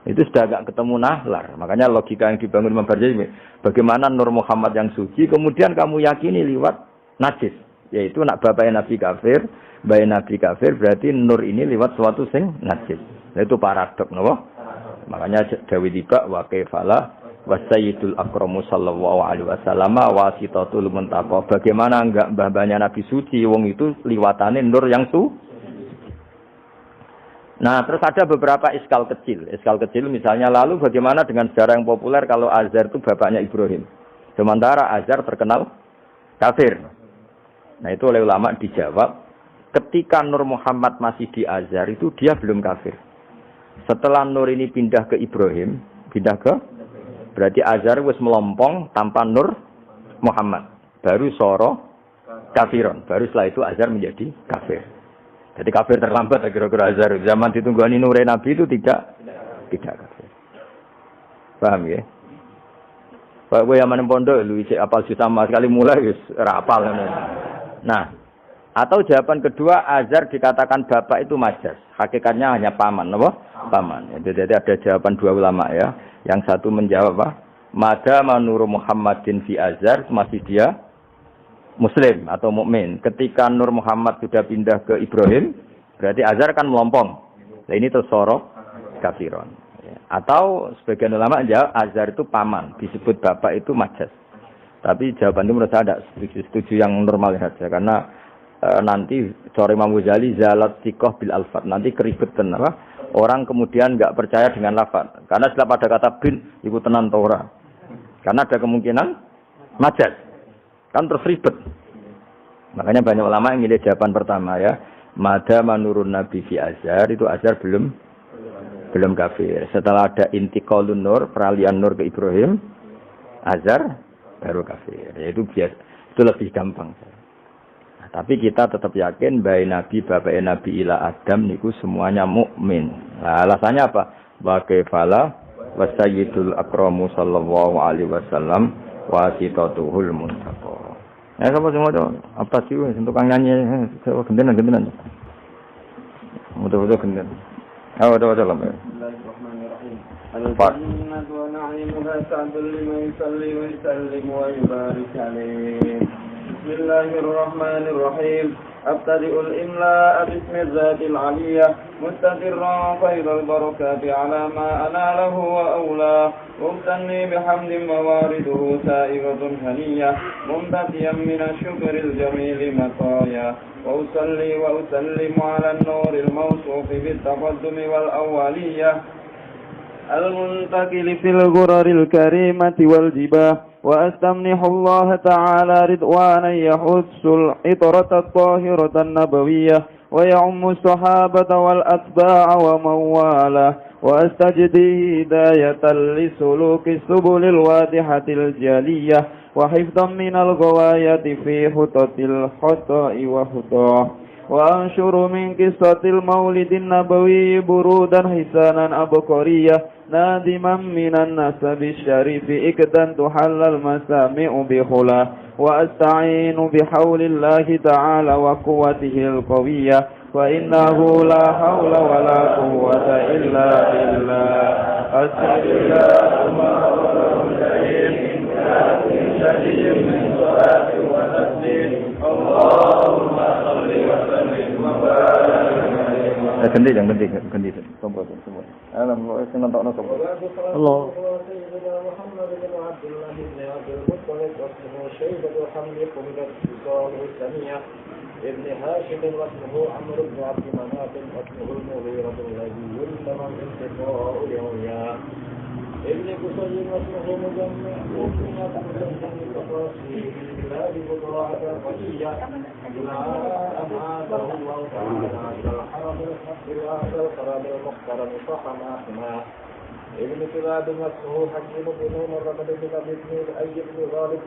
Itu sudah agak ketemu nahlar. Makanya logika yang dibangun Imam Barjani, bagaimana Nur Muhammad yang suci, kemudian kamu yakini liwat najis. Yaitu nak bapaknya Nabi kafir, bayi Nabi kafir, berarti Nur ini liwat suatu sing najis. Itu paradok, no? Makanya Dawi tiba wa kaifalah wasayyidul akramu sallallahu alaihi wasallam wasitatul muntaqo. Bagaimana enggak mbah-mbahnya Nabi suci wong itu liwatane nur yang Nah, terus ada beberapa iskal kecil. Iskal kecil misalnya lalu bagaimana dengan sejarah yang populer kalau Azar itu bapaknya Ibrahim. Sementara Azar terkenal kafir. Nah, itu oleh ulama dijawab ketika Nur Muhammad masih di Azar itu dia belum kafir. Setelah Nur ini pindah ke Ibrahim, berarti Azhar wis melompong tanpa Nur Muhammad. Baru soro kafiron. Baru setelah itu Azhar menjadi kafir. Jadi kafir terlambat kira-kira Azhar. Zaman ditunggani Nur Nabi itu tidak kafir. Paham ya? Pak gue yang mana pondok lu isi apal sama sekali mulai wis rapal. Nah, atau jawaban kedua Azhar dikatakan bapak itu majas. Hakikatnya hanya paman, apa? Paman. Jadi ada jawaban dua ulama ya. Yang satu menjawab apa? Madama Nur Muhammadin fi Azhar, masih dia Muslim atau mukmin. Ketika Nur Muhammad sudah pindah ke Ibrahim, berarti Azhar kan melompong. Nah ini tersorok kafiron. Atau sebagian ulama menjawab Azhar itu paman, disebut bapak itu majas. Tapi jawaban itu menurut saya tidak setuju yang normal saja karena nanti sore Imam Ghazali zalat sikoh bil alfat, nanti keribetan apa? Orang kemudian enggak percaya dengan lafaz. Karena setelah pada kata bin iku tenan Torah. Karena ada kemungkinan majaz. Kan terus ribet. Makanya banyak ulama yang milih jawaban pertama ya. Mada menurun Nabi fi Azhar itu Azhar belum kafir. Setelah ada intiqalun nur, peralihan nur ke Ibrahim, Azhar baru kafir. Ya, itu biasa, itu lebih gampang. Nah, tapi kita tetap yakin bahwa Nabi bapak Nabi ila Adam niku semuanya mukmin. Nah, alasannya apa? Wa kaifala wasayyidul akramu sallallahu alaihi wasallam wasitatuhul muntaqa. Ya sama semua itu apa sih untuk kang nyanyi gendenan. Mudah-mudahan gendenan. Ada lah. Bismillahirrahmanirrahim. Al-jannatu wa na'imuha sa'dun liman yusalli wa yusallim wa yubarik alaih. Bismillahirrahmanirrahim. أبتدئ الإملاء باسم الذات العلية مستقرا فيض البركات على ما أناله وأولاه ممتني بحمد موارده سائغة هنية ممتديا من الشكر الجميل مطايا وأصلي وأسلم على النور الموصوف بالتقدم والأولية المنتقل في الغرر الكريمة والجباه وأستمنح الله تعالى رضوانا يحث العطرة الطاهرة النبوية ويعم الصحابة والأتباع ومن والاه وأستجدي هداية لسلوك السبل الواضحة الجلية وحفظا من الغواية في خطط الخطأ وخطاه وأنشر من قصة المولد النبوي برودا حسانا أبقرية نادما من النسب الشريف إكدا تحل المسامع بخلا وأستعين بحول الله تعالى وقوته القوية فإنه لا حول ولا قوة إلا بالله أسأل اللهم شديد من صلاة وتسليم اللهم صل وسلم وبارك ganti semua. Alhamdulillah senang tak nak semua. Allah. محمد بن عبد الله بن عبد المطلب واسمه شيبة وحمل قبلت بصاله السمية ابن هاشم واسمه عمرو بن عبد مناف واسمه المغيرة الذي يلزم من انتقاء العليا ابن قصي واسمه مجمع وكنية مجمع التفاصيل بلاد بضاعة القشية أمعاده الله تعالى إلى الحرم الحق وهذا القرار المخترم صحم أحماه ابن كلاب واسمه حكيم بن عمر بن ابن الأي بن غالب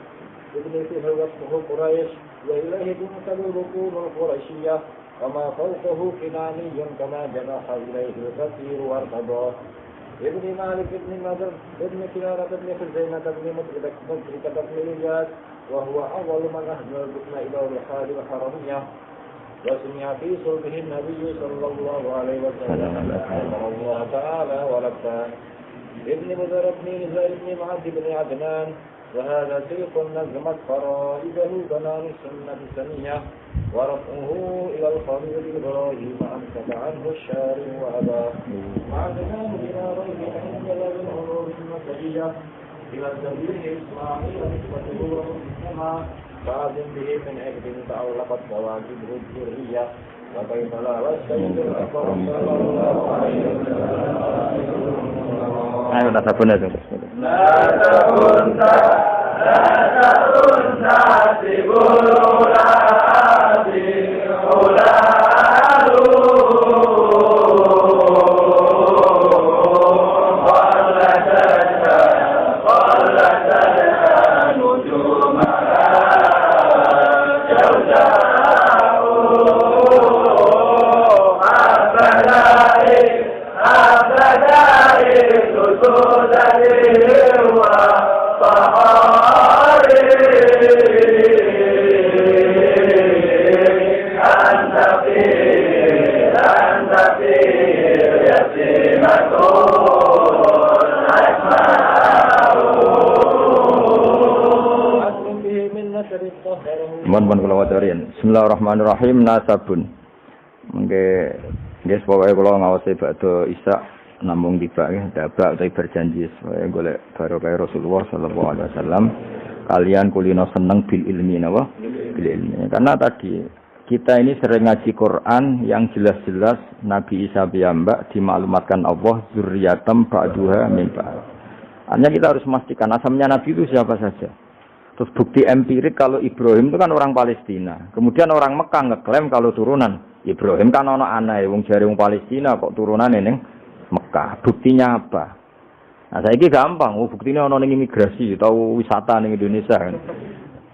ابن فهر واسمه قريش وإليه تنسب الركوب القرشية وما فوقه كناني كما جنح إليه الكثير وارتضاه ابن مالك ابن مدر ابن كلابة ابن خزيمة ابن مدركة ابن إياس وهو أول من أهدى الركن إلى الرحال الحرمية وسمع في صلبه النبي صلى الله عليه وسلم أمر الله تعالى ولبى ابن بدر ابن نزار ابن معد بن عدنان وهذا شيخ نظمت فرائده بنان السنة السنية ورفعه إلى الخليل إبراهيم أمسك عنه الشارع وأباه وعدناه إلى ريب أنزل بالعلوم المسجية إلى سبيل إسماعيل نسبته ومسلمها بعد به من عبد تعلقت مواجبه الذرية وكيف لا والسيد الأكبر صلى الله عليه وسلم Ayo tak sabun aja. Bismillahirrahmanirrahim. Nasabun. Nggih pokoke kula ngawasi badhe Isa namung tiba nggih dabak utawi berjanji supaya golek barokah Rasulullah sallallahu alaihi wasallam kalian kulino seneng bil ilmi napa bil ilmi. Karena tadi kita ini sering ngaji Quran yang jelas-jelas Nabi Isa piyambak dimaklumatkan Allah zurriyatam ba'duha min ba'd. Hanya kita harus memastikan asalnya Nabi itu siapa saja. Terus bukti empirik kalau Ibrahim itu kan orang Palestina. Kemudian orang Mekah ngeklaim kalau turunan Ibrahim kan ana anae wong jare wong Palestina kok turunane ning Mekah. Buktinya apa? Nah, saiki gampang, buktinya ana ning imigrasi atau wisata ning Indonesia kan.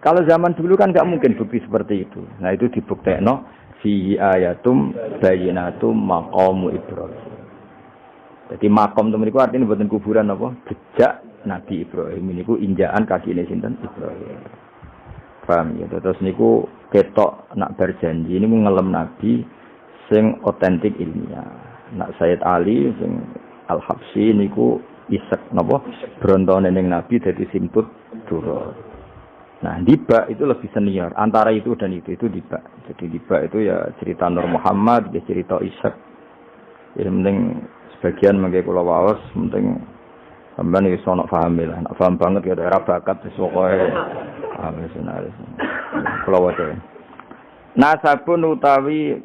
Kalau zaman dulu kan enggak mungkin bukti seperti itu. Nah, itu dibuktekno fi ayatum bayyinatum maqamu Ibrahim. Jadi makom temen iku artine mboten kuburan apa? Jejak Nabi Ibrahim niku injakan kakine sinten Ibrahim. Paham ya? Terus niku ketok nak berjanji niku ngelem Nabi sing otentik ilmiah. Nak Sayyid Ali sing Al-Habsyi niku isek napa brontone ning Nabi dadi simput durra. Nah, Diba itu lebih senior. Antara itu dan itu Diba. Jadi Diba itu ya cerita Nur Muhammad, ya cerita Ishak. Ya penting sebagian mengke kula waos, penting sampeyan iki sono paham lah. Nek paham banget ya daerah bakat wis pokoke senaris. Kula waca. Nasabun utawi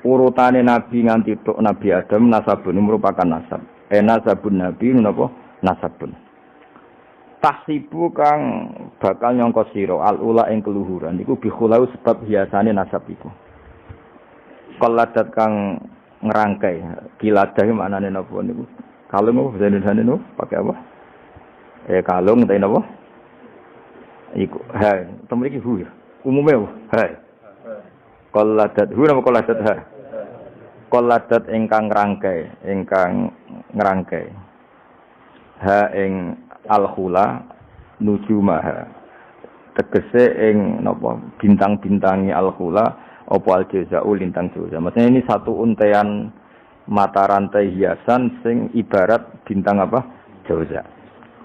urutane nabi nganti tok Nabi Adam, nasabun merupakan nasab. Nasabun nabi napa? Nasabun. Tahsibu kang bakal nyangka sira al-ula ing keluhuran iku bikhulau sebab hiasane nasab iku. Qaladat kang ngerangkai kiladah maknane napa niku? Kalung apa bahasa niku pakai apa? Kalung ta napa? Iku ha, temen iki hu ya. Umume ha. Qaladat hu napa qaladat ha? Qaladat ingkang ngerangkai. Ha ing al-khula nujumaha tegese ing napa bintang-bintangi al-khula apa al-jazau lintang jaza. Maksudnya ini satu untean mata rantai hiasan sing ibarat bintang apa? Jaza.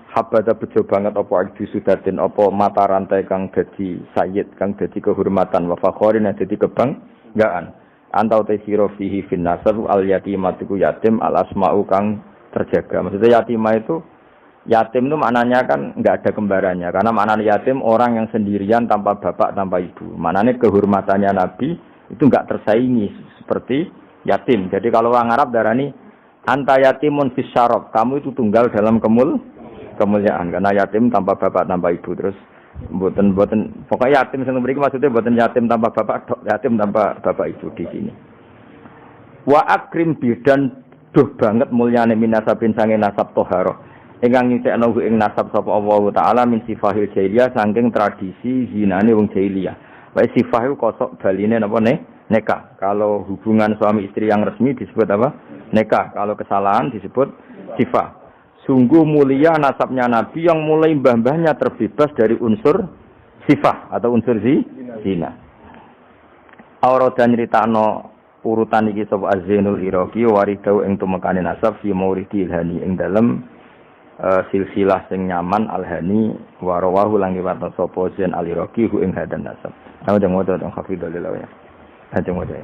Habada bejo banget apa adu sudatin apa mata rantai kang dadi sayyid kang dadi kehormatan wa fakhorin dadi kebanggaan. Antau te sira fihi fin nasab al-yatimatu yatim al-asma'u kang terjaga. Maksudnya yatimah itu yatim itu maknanya kan enggak ada kembarannya. Karena maknanya yatim orang yang sendirian tanpa bapak, tanpa ibu. Maknanya kehormatannya Nabi itu enggak tersaingi seperti yatim. Jadi kalau orang Arab darani anta yatimun fis syarab, kamu itu tunggal dalam kemuliaan. Karena yatim tanpa bapak, tanpa ibu. Terus mboten pokoknya yatim sing mriki maksudnya mboten yatim tanpa bapak, yatim tanpa bapak ibu di sini. Wa akrim bidan duh banget mulyane minasabin sange nasab toharoh. Ingkang nyucekno ing nasab sapa Allah taala min sifahil jahiliyah saking tradisi zinane wong jahiliyah. Wae sifah iku kosok baline napa nikah. Kalau hubungan suami istri yang resmi disebut apa? Nikah. Kalau kesalahan disebut sifah. Sungguh mulia nasabnya Nabi yang mulai mbah-mbahnya terbebas dari unsur sifah atau unsur zina. Aurada nyritakno urutan iki sapa Az-Zainul Iraqi waridau ing tumekane nasab fi mauridil hani ing dalem silsilah sing nyaman al-hani wa rawahu lan riwayat sapa Zain al-Iraqi hu ing hadan nasab. Ayo jangan wae dong hafizalillah ya. Aja wae.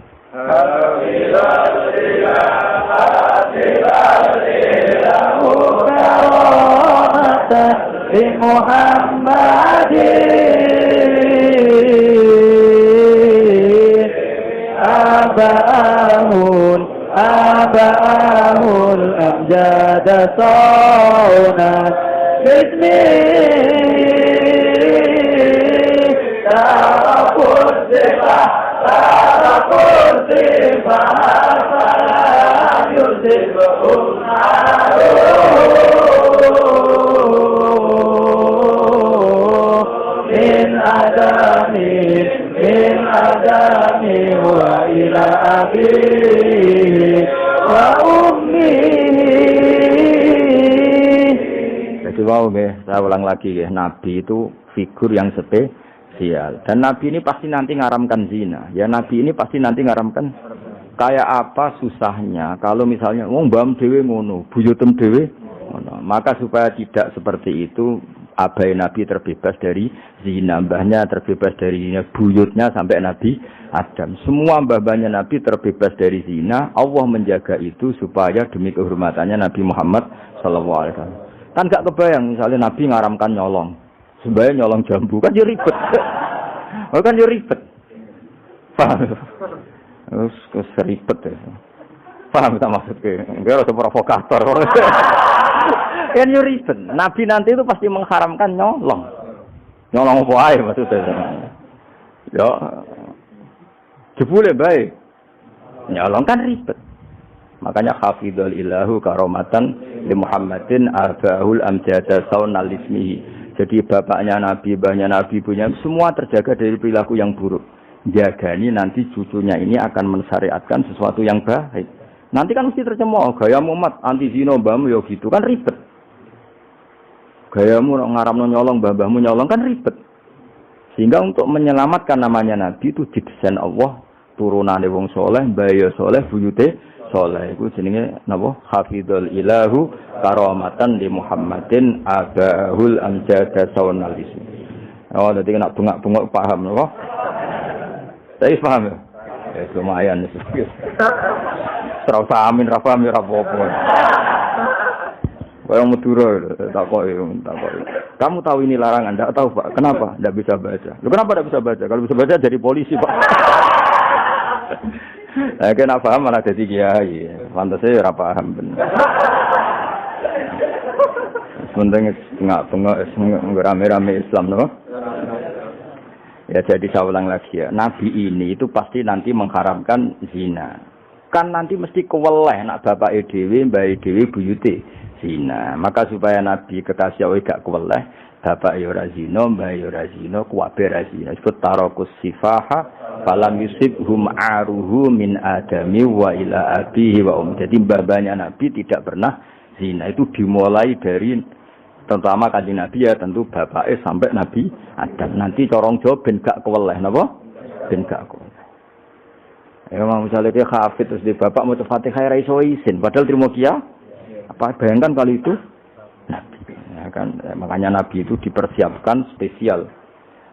Aba'ahul amjada saunat bismi tarafur sifah yusibhum min adami wa ila akhir wa ummi. Jadi wow saya ulang lagi ya, Nabi itu figur yang spesial dan Nabi ini pasti nanti ngaramkan zina. Ya Nabi ini pasti nanti ngaramkan. Kayak apa susahnya kalau misalnya wong mbam dhewe ngono, buyutem dhewe ngono. Maka supaya tidak seperti itu, abai Nabi terbebas dari zina, mbahnya terbebas dari zina, buyutnya sampai Nabi Adam. Semua mbah-mbahnya Nabi terbebas dari zina. Allah menjaga itu supaya demi kehormatannya Nabi Muhammad sallallahu alaihi wasallam. Kan gak kebayang misalnya Nabi ngaramkan nyolong. Sembahyang nyolong jambu kan ya ribet. Oh kan ya ribet. Paham? Terus ribet ya. Paham tak maksudnya? Enggak harus provokator. Kan ya ribet. Nabi nanti itu pasti mengharamkan nyolong. Nyolong apa ae maksudnya. Ya. Jebule bae Nyolong kan ribet. Makanya hafizul ilahu karomatan li Muhammadin abahul amjada saunal ismihi. Jadi bapaknya Nabi, mbahnya Nabi, ibunya semua terjaga dari perilaku yang buruk. Jagani nanti cucunya ini akan mensyariatkan sesuatu yang baik. Nanti kan mesti tercemooh, gaya Muhammad anti zina mbahmu ya gitu kan ribet. Gayamu ngaramno nyolong, mbahmu nyolong kan ribet. Sehingga untuk menyelamatkan namanya Nabi itu didesain Allah turunane wong soleh, mbaya soleh, buyute soleh. Iku jenenge napa? Hafizul ilahu karamatan li Muhammadin abahul amjada saunal ismi. Oh, dadi nek bengak-bengok paham napa? Saya paham ya? Ya lumayan itu. Serasa amin ra paham ya ra apa-apa. Kayak Madura takoki. Kamu tahu ini larangan? Enggak tahu, Pak. Kenapa? Enggak bisa baca. Loh, kenapa enggak bisa baca? Kalau bisa baca jadi polisi, Pak. Nah, kena paham malah jadi kiai. Pantasnya ora paham bener. Sementing enggak rame-rame Islam, no? Ya jadi saya ulang lagi ya. Nabi ini itu pasti nanti mengharamkan zina. Kan nanti mesti keweleh nak bapak dhewe, mbah dhewe, buyute zina. Maka supaya Nabi kekasih Allah gak keweleh, bapak ya ora zina, mbah ya ora zina, kuwabe ora zina. Disebut tarakus sifaha falam yusibhum aruhu min adami wa ila abihi wa Jadi mbah-mbahnya Nabi tidak pernah zina. Itu dimulai dari terutama kanjeng Nabi ya tentu bapaknya sampai Nabi Adam. Nanti corong Jawa ben gak keweleh napa? Ben gak keweleh. Ya misalnya dia hafid terus di bapak mau Fatihah ra iso isin padahal terima kia. Apa bayangkan kali itu Nabi. Ya kan makanya Nabi itu dipersiapkan spesial.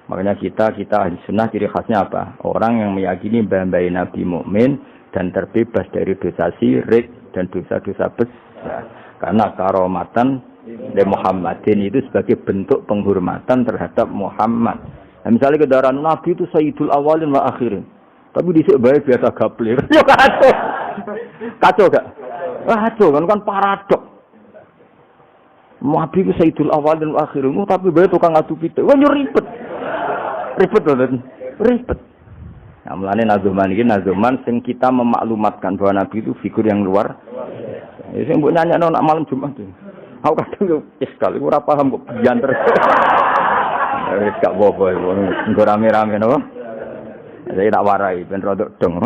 Makanya kita ahli sunnah ciri khasnya apa? Orang yang meyakini mbah-mbah Nabi mukmin dan terbebas dari dosa syirik dan dosa-dosa besar. Karena karomatan dari Muhammadin itu sebagai bentuk penghormatan terhadap Muhammad. Nah, misalnya kendaraan Nabi itu sayyidul awalin wa akhirin. Tapi dhisik bae biasa gaple. Ya kacau. Kacau gak? Kacau kan paradok. Nabi itu sayyidul awalin wa akhirin, tapi bae tukang adu pitik. Wah ribet. Ribet lho. Ribet. Nah, mulane nazuman iki nazuman sing kita memaklumatkan bahwa Nabi itu figur yang luar. Ya sing mbok nyanyakno nak malam Jumat itu. Aku kadang yo sekali ora paham kok bian terus. Wis gak apa-apa iku nggo rame-rame napa. Saya tak warai ben rodok dong.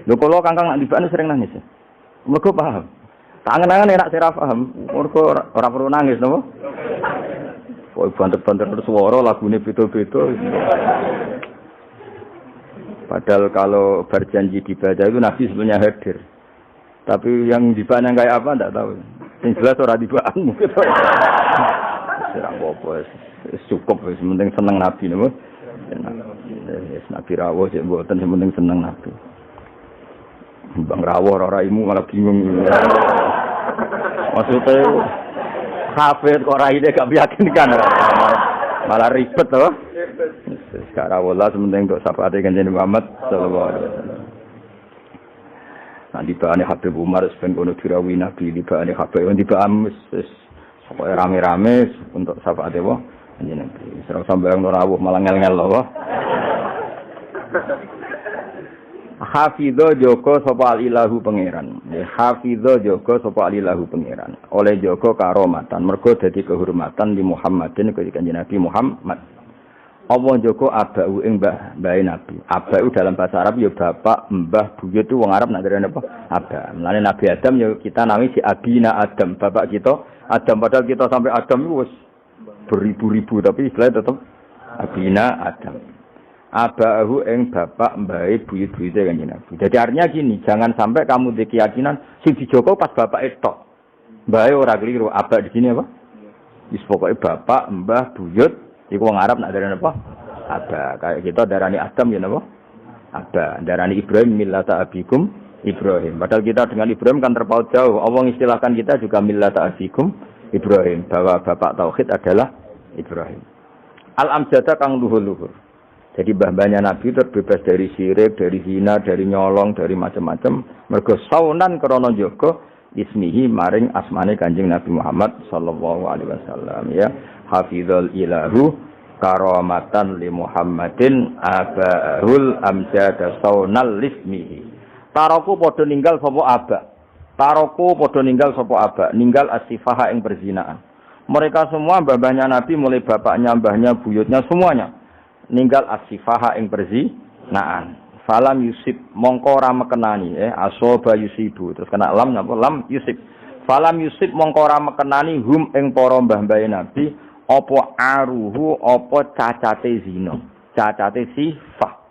Lho kula Kangkang nak dibane sering nangis. Mergo paham. Tangan-tangan enak sira paham. Mergo ora perlu nangis napa. Kok banter-banter terus swara lagune beda-beda. Padahal kalau berjanji dibaca itu Nabi sebenarnya hadir. Tapi yang dibane kayak apa enggak tahu. Sing jelas ora dibaan mungkin. Ora apa-apa, cukup wis penting seneng Nabi niku. Wis Nabi rawuh sik mboten sing penting seneng Nabi. Bang rawuh ora imu malah bingung. Maksudnya kafir kok raine gak meyakinkan. Malah ribet to. Sekarang wala sementing untuk syafaate Kanjeng Muhammad sallallahu alaihi wasallam. Nanti bahane Habib Umar ben kono dirawi Nabi di bahane Habib di baham pokoke rame-rame untuk syafaate wa jeneng Nabi. Serang sampeyan ora rawuh malah ngel-ngel lho. Hafidho joko sapa ilahu pangeran. Hafidho joko sapa ilahu pangeran. Oleh joko karomatan mergo dadi kehormatan di Muhammadin Kanjeng Nabi Muhammad. Allah joko abau ing mbah Nabi. Abau dalam bahasa Arab ya bapak, mbah, buyut itu wong Arab nak derene apa? Aba. Mulane Nabi Adam ya kita nami si Abina Adam, bapak kita Adam padahal kita sampai Adam itu wis beribu-ribu tapi istilahnya tetap Abina Adam. Abau ing bapak, mbah, buyut-buyute Kanjeng Nabi. Jadi artinya gini, jangan sampai kamu di keyakinan sing dijogo pas bapak itu. Mbah ora keliru, aba di sini apa? Wis pokoke bapak, mbah, buyut iku wong Arab nak darani apa? Ada. Kayak kita darani Adam ya napa? Ada. Darani Ibrahim millata abikum Ibrahim. Padahal kita dengan Ibrahim kan terpaut jauh. Allah istilahkan kita juga millata abikum Ibrahim. Bahwa bapak tauhid adalah Ibrahim. Al-amjada kang luhur-luhur. Jadi mbah-mbahnya Nabi terbebas dari syirik, dari zina, dari nyolong, dari macam-macam. Mergo saunan krana jaga ismihi maring asmane Kanjeng Nabi Muhammad sallallahu alaihi wasallam ya. Hafizul ilahu karamatan li Muhammadin abahul amjada saunal lismihi Taroku padha ninggal sapa aba. Taroku padha ninggal sapa aba, ninggal as-sifaha ing perzinaan. Mereka semua babahnya Nabi mulai bapaknya, mbahnya, buyutnya semuanya ninggal as-sifaha ing perzinaan. Falam yusib mongko ora mekenani asoba yusibu terus kena lam napa lam yusib. Falam yusib mongko ora mekenani hum ing para mbah-mbahe Nabi apa aruhu apa cacate zina, cacate sifah.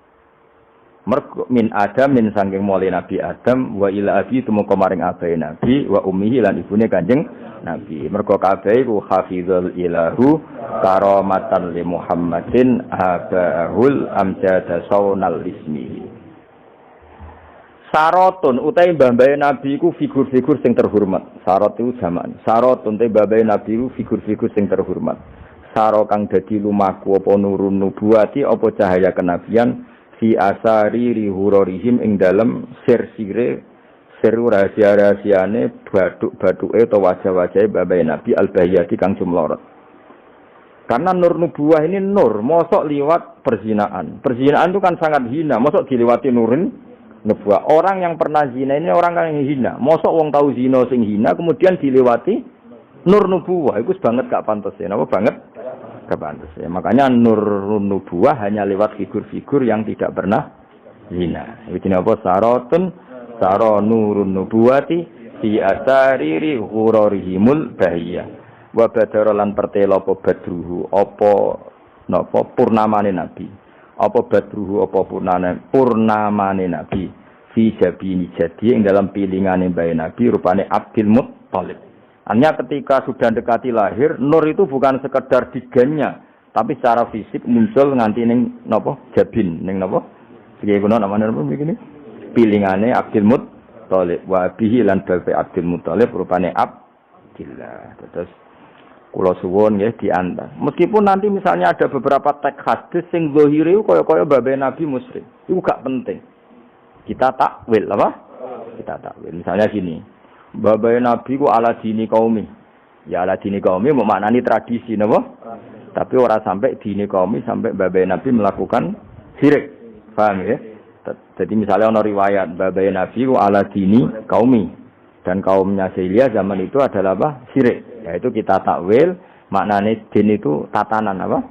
Mergo min Adam min sangking mulai Nabi Adam wa ila abi tumeka maring abahe Nabi wa ummihi lan ibune Kanjeng Nabi. Mergo kabeh iku hafizul ilahu karamatan li Muhammadin abahul amjada saunal ismi. Sarotun utahe mbah-mbahe Nabi iku figur-figur sing terhormat. Sarot iku jamak. Sarotun te mbah-mbahe Nabi iku figur-figur sing terhormat. Saro kang dadi lumaku apa nurun nubuwati apa cahaya kenabian fi asari rihurorihim ing dalem sir-sire seru rahasia-rahasiane baduk-baduke utawa wajah-wajahe babahe Nabi al-bahiyati kang jumlorot. Karena nur nubuwah ini nur, mosok liwat perzinaan. Perzinaan itu kan sangat hina, mosok dilewati nurin nubuwah. Orang yang pernah zina ini orang yang hina. Mosok wong tahu zina sing hina kemudian dilewati nur nubuwah. Iku banget gak pantes ya, napa banget? Gak pantas ya. Makanya nur nubuwah hanya lewat figur-figur yang tidak pernah zina. Iki napa sarotun saro nurun nubuwati fi asariri ghurarihimul bahiyah. Wa badara lan pertela apa badruhu apa napa purnamane nabi. Apa badruhu apa purnamane nabi fi jabini jadi ing dalam pilingane bae nabi rupane Abdul Muttalib. Hanya ketika sudah dekati lahir, nur itu bukan sekedar digennya, tapi secara fisik muncul nganti ning napa? Jabin, ning napa? Piye kuno namane napa begini? Pilingane Abdul Muttalib wa bihi lan babe Abdul Muttalib rupane Abdillah. Terus kula suwun nggih diantar. Meskipun nanti misalnya ada beberapa teks hadis sing zahire kaya-kaya babe Nabi musyrik. Itu gak penting. Kita takwil apa? Kita takwil. Misalnya gini. Babai Nabi ku ala dini kaumi. Ya ala dini kaumi maknani tradisi napa? Tapi ora sampai dini kaumi sampai babai Nabi melakukan syirik. Paham ya? Jadi misalnya ana riwayat babai Nabi ku ala dini kaumi dan kaumnya Sailia zaman itu adalah apa? Syirik. Yaitu kita takwil maknane din itu tatanan apa?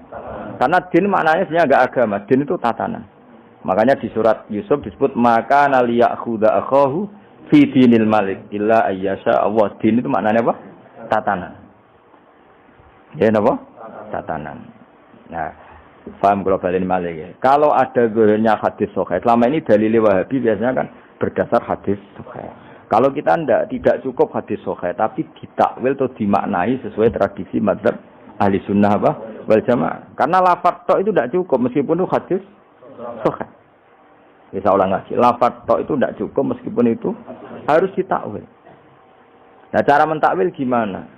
Karena din maknanya sebenarnya enggak agama, din itu tatanan. Makanya di surat Yusuf disebut maka naliyakhudha akhahu fi dinil malik illa ayyasha Allah. Din itu maknanya apa? Tatanan. Ya apa? Tatanan. Nah, paham kalau balen malik ya. Kalau ada gorennya hadis sahih. Selama ini dalil Wahabi biasanya kan berdasar hadis sahih. Kalau kita tidak cukup hadis sahih tapi ditakwil atau dimaknai sesuai tradisi mazhab ahli sunnah apa? Wal jamaah. Karena lafaz tok itu tidak cukup meskipun itu hadis sahih. Bisa ulang lagi. Lafaz tok itu tidak cukup meskipun itu harus ditakwil. Nah, cara mentakwil gimana?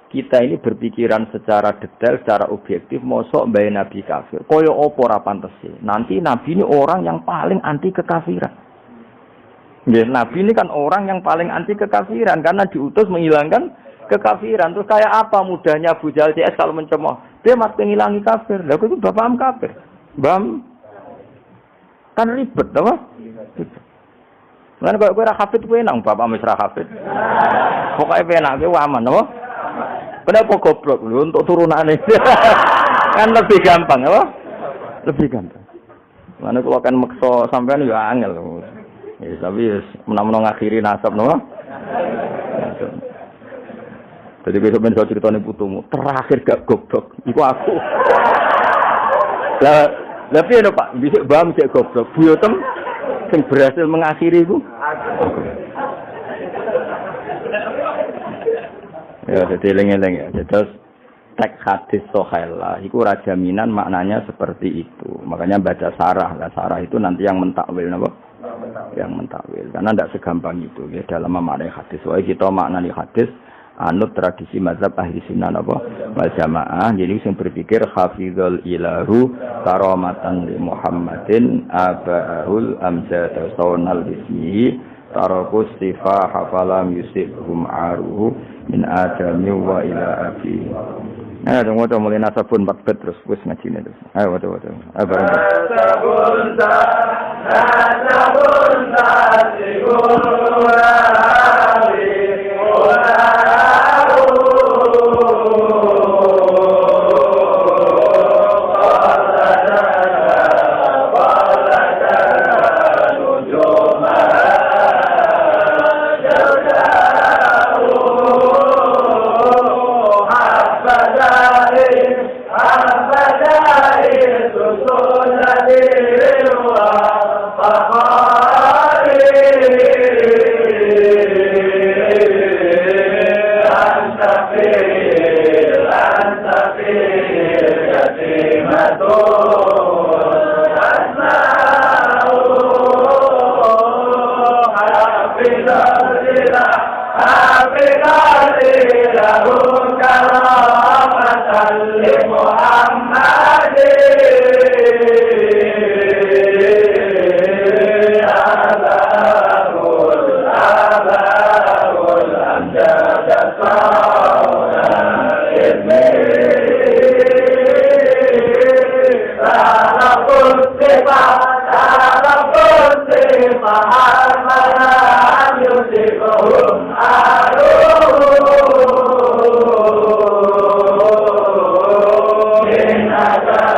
Kita ini berpikiran secara detail, secara objektif, mosok mbae Nabi kafir. Kaya apa ora pantes sih? Nanti Nabi ini orang yang paling anti kekafiran. Ya, Nabi ini kan orang yang paling anti kekafiran karena diutus menghilangkan kekafiran. Terus kayak apa mudahnya Abu Jahal CS kalau mencemooh? Dia mas menghilangi kafir. Lah itu bapak kafir. Bam kan ribet apa? Lan kok kowe ra hafid kowe nang bapak wis ra hafid. Pokoke penake aman apa? Kenapa goblok lho untuk turunane? Kan lebih gampang apa? Lebih gampang. Lan kok kan meksa sampean ya angel. Ya tapi menawa ngakhiri nasab napa? Jadi besok ben ceritane putumu, terakhir gak goblok. Iku aku. Lah piye lho Pak? Bisa bam cek goblok. Buyotem sing berhasil mengakhiri iku. Ya, jadi eling-eling ya. Terus teks hadis sahih lah. Iku ora jaminan maknanya seperti itu. Makanya baca sarah. Lah sarah itu nanti yang mentakwil napa? Yang mentakwil. Karena tidak segampang itu ya dalam memaknai hadis. Soalnya kita maknani hadis anut tradisi mazhab ahli sunnah apa wal jamaah. Jadi sing berpikir hafizul ilahu karamatan li Muhammadin abahul amjad saunal bismihi tarakus sifa hafalam yusibhum aruhu min adami wa ila abi. Nah, tunggu mulai nasabun 4 bet terus wis ngajine terus. Ayo waduh. Ayo bareng. Nasabun ada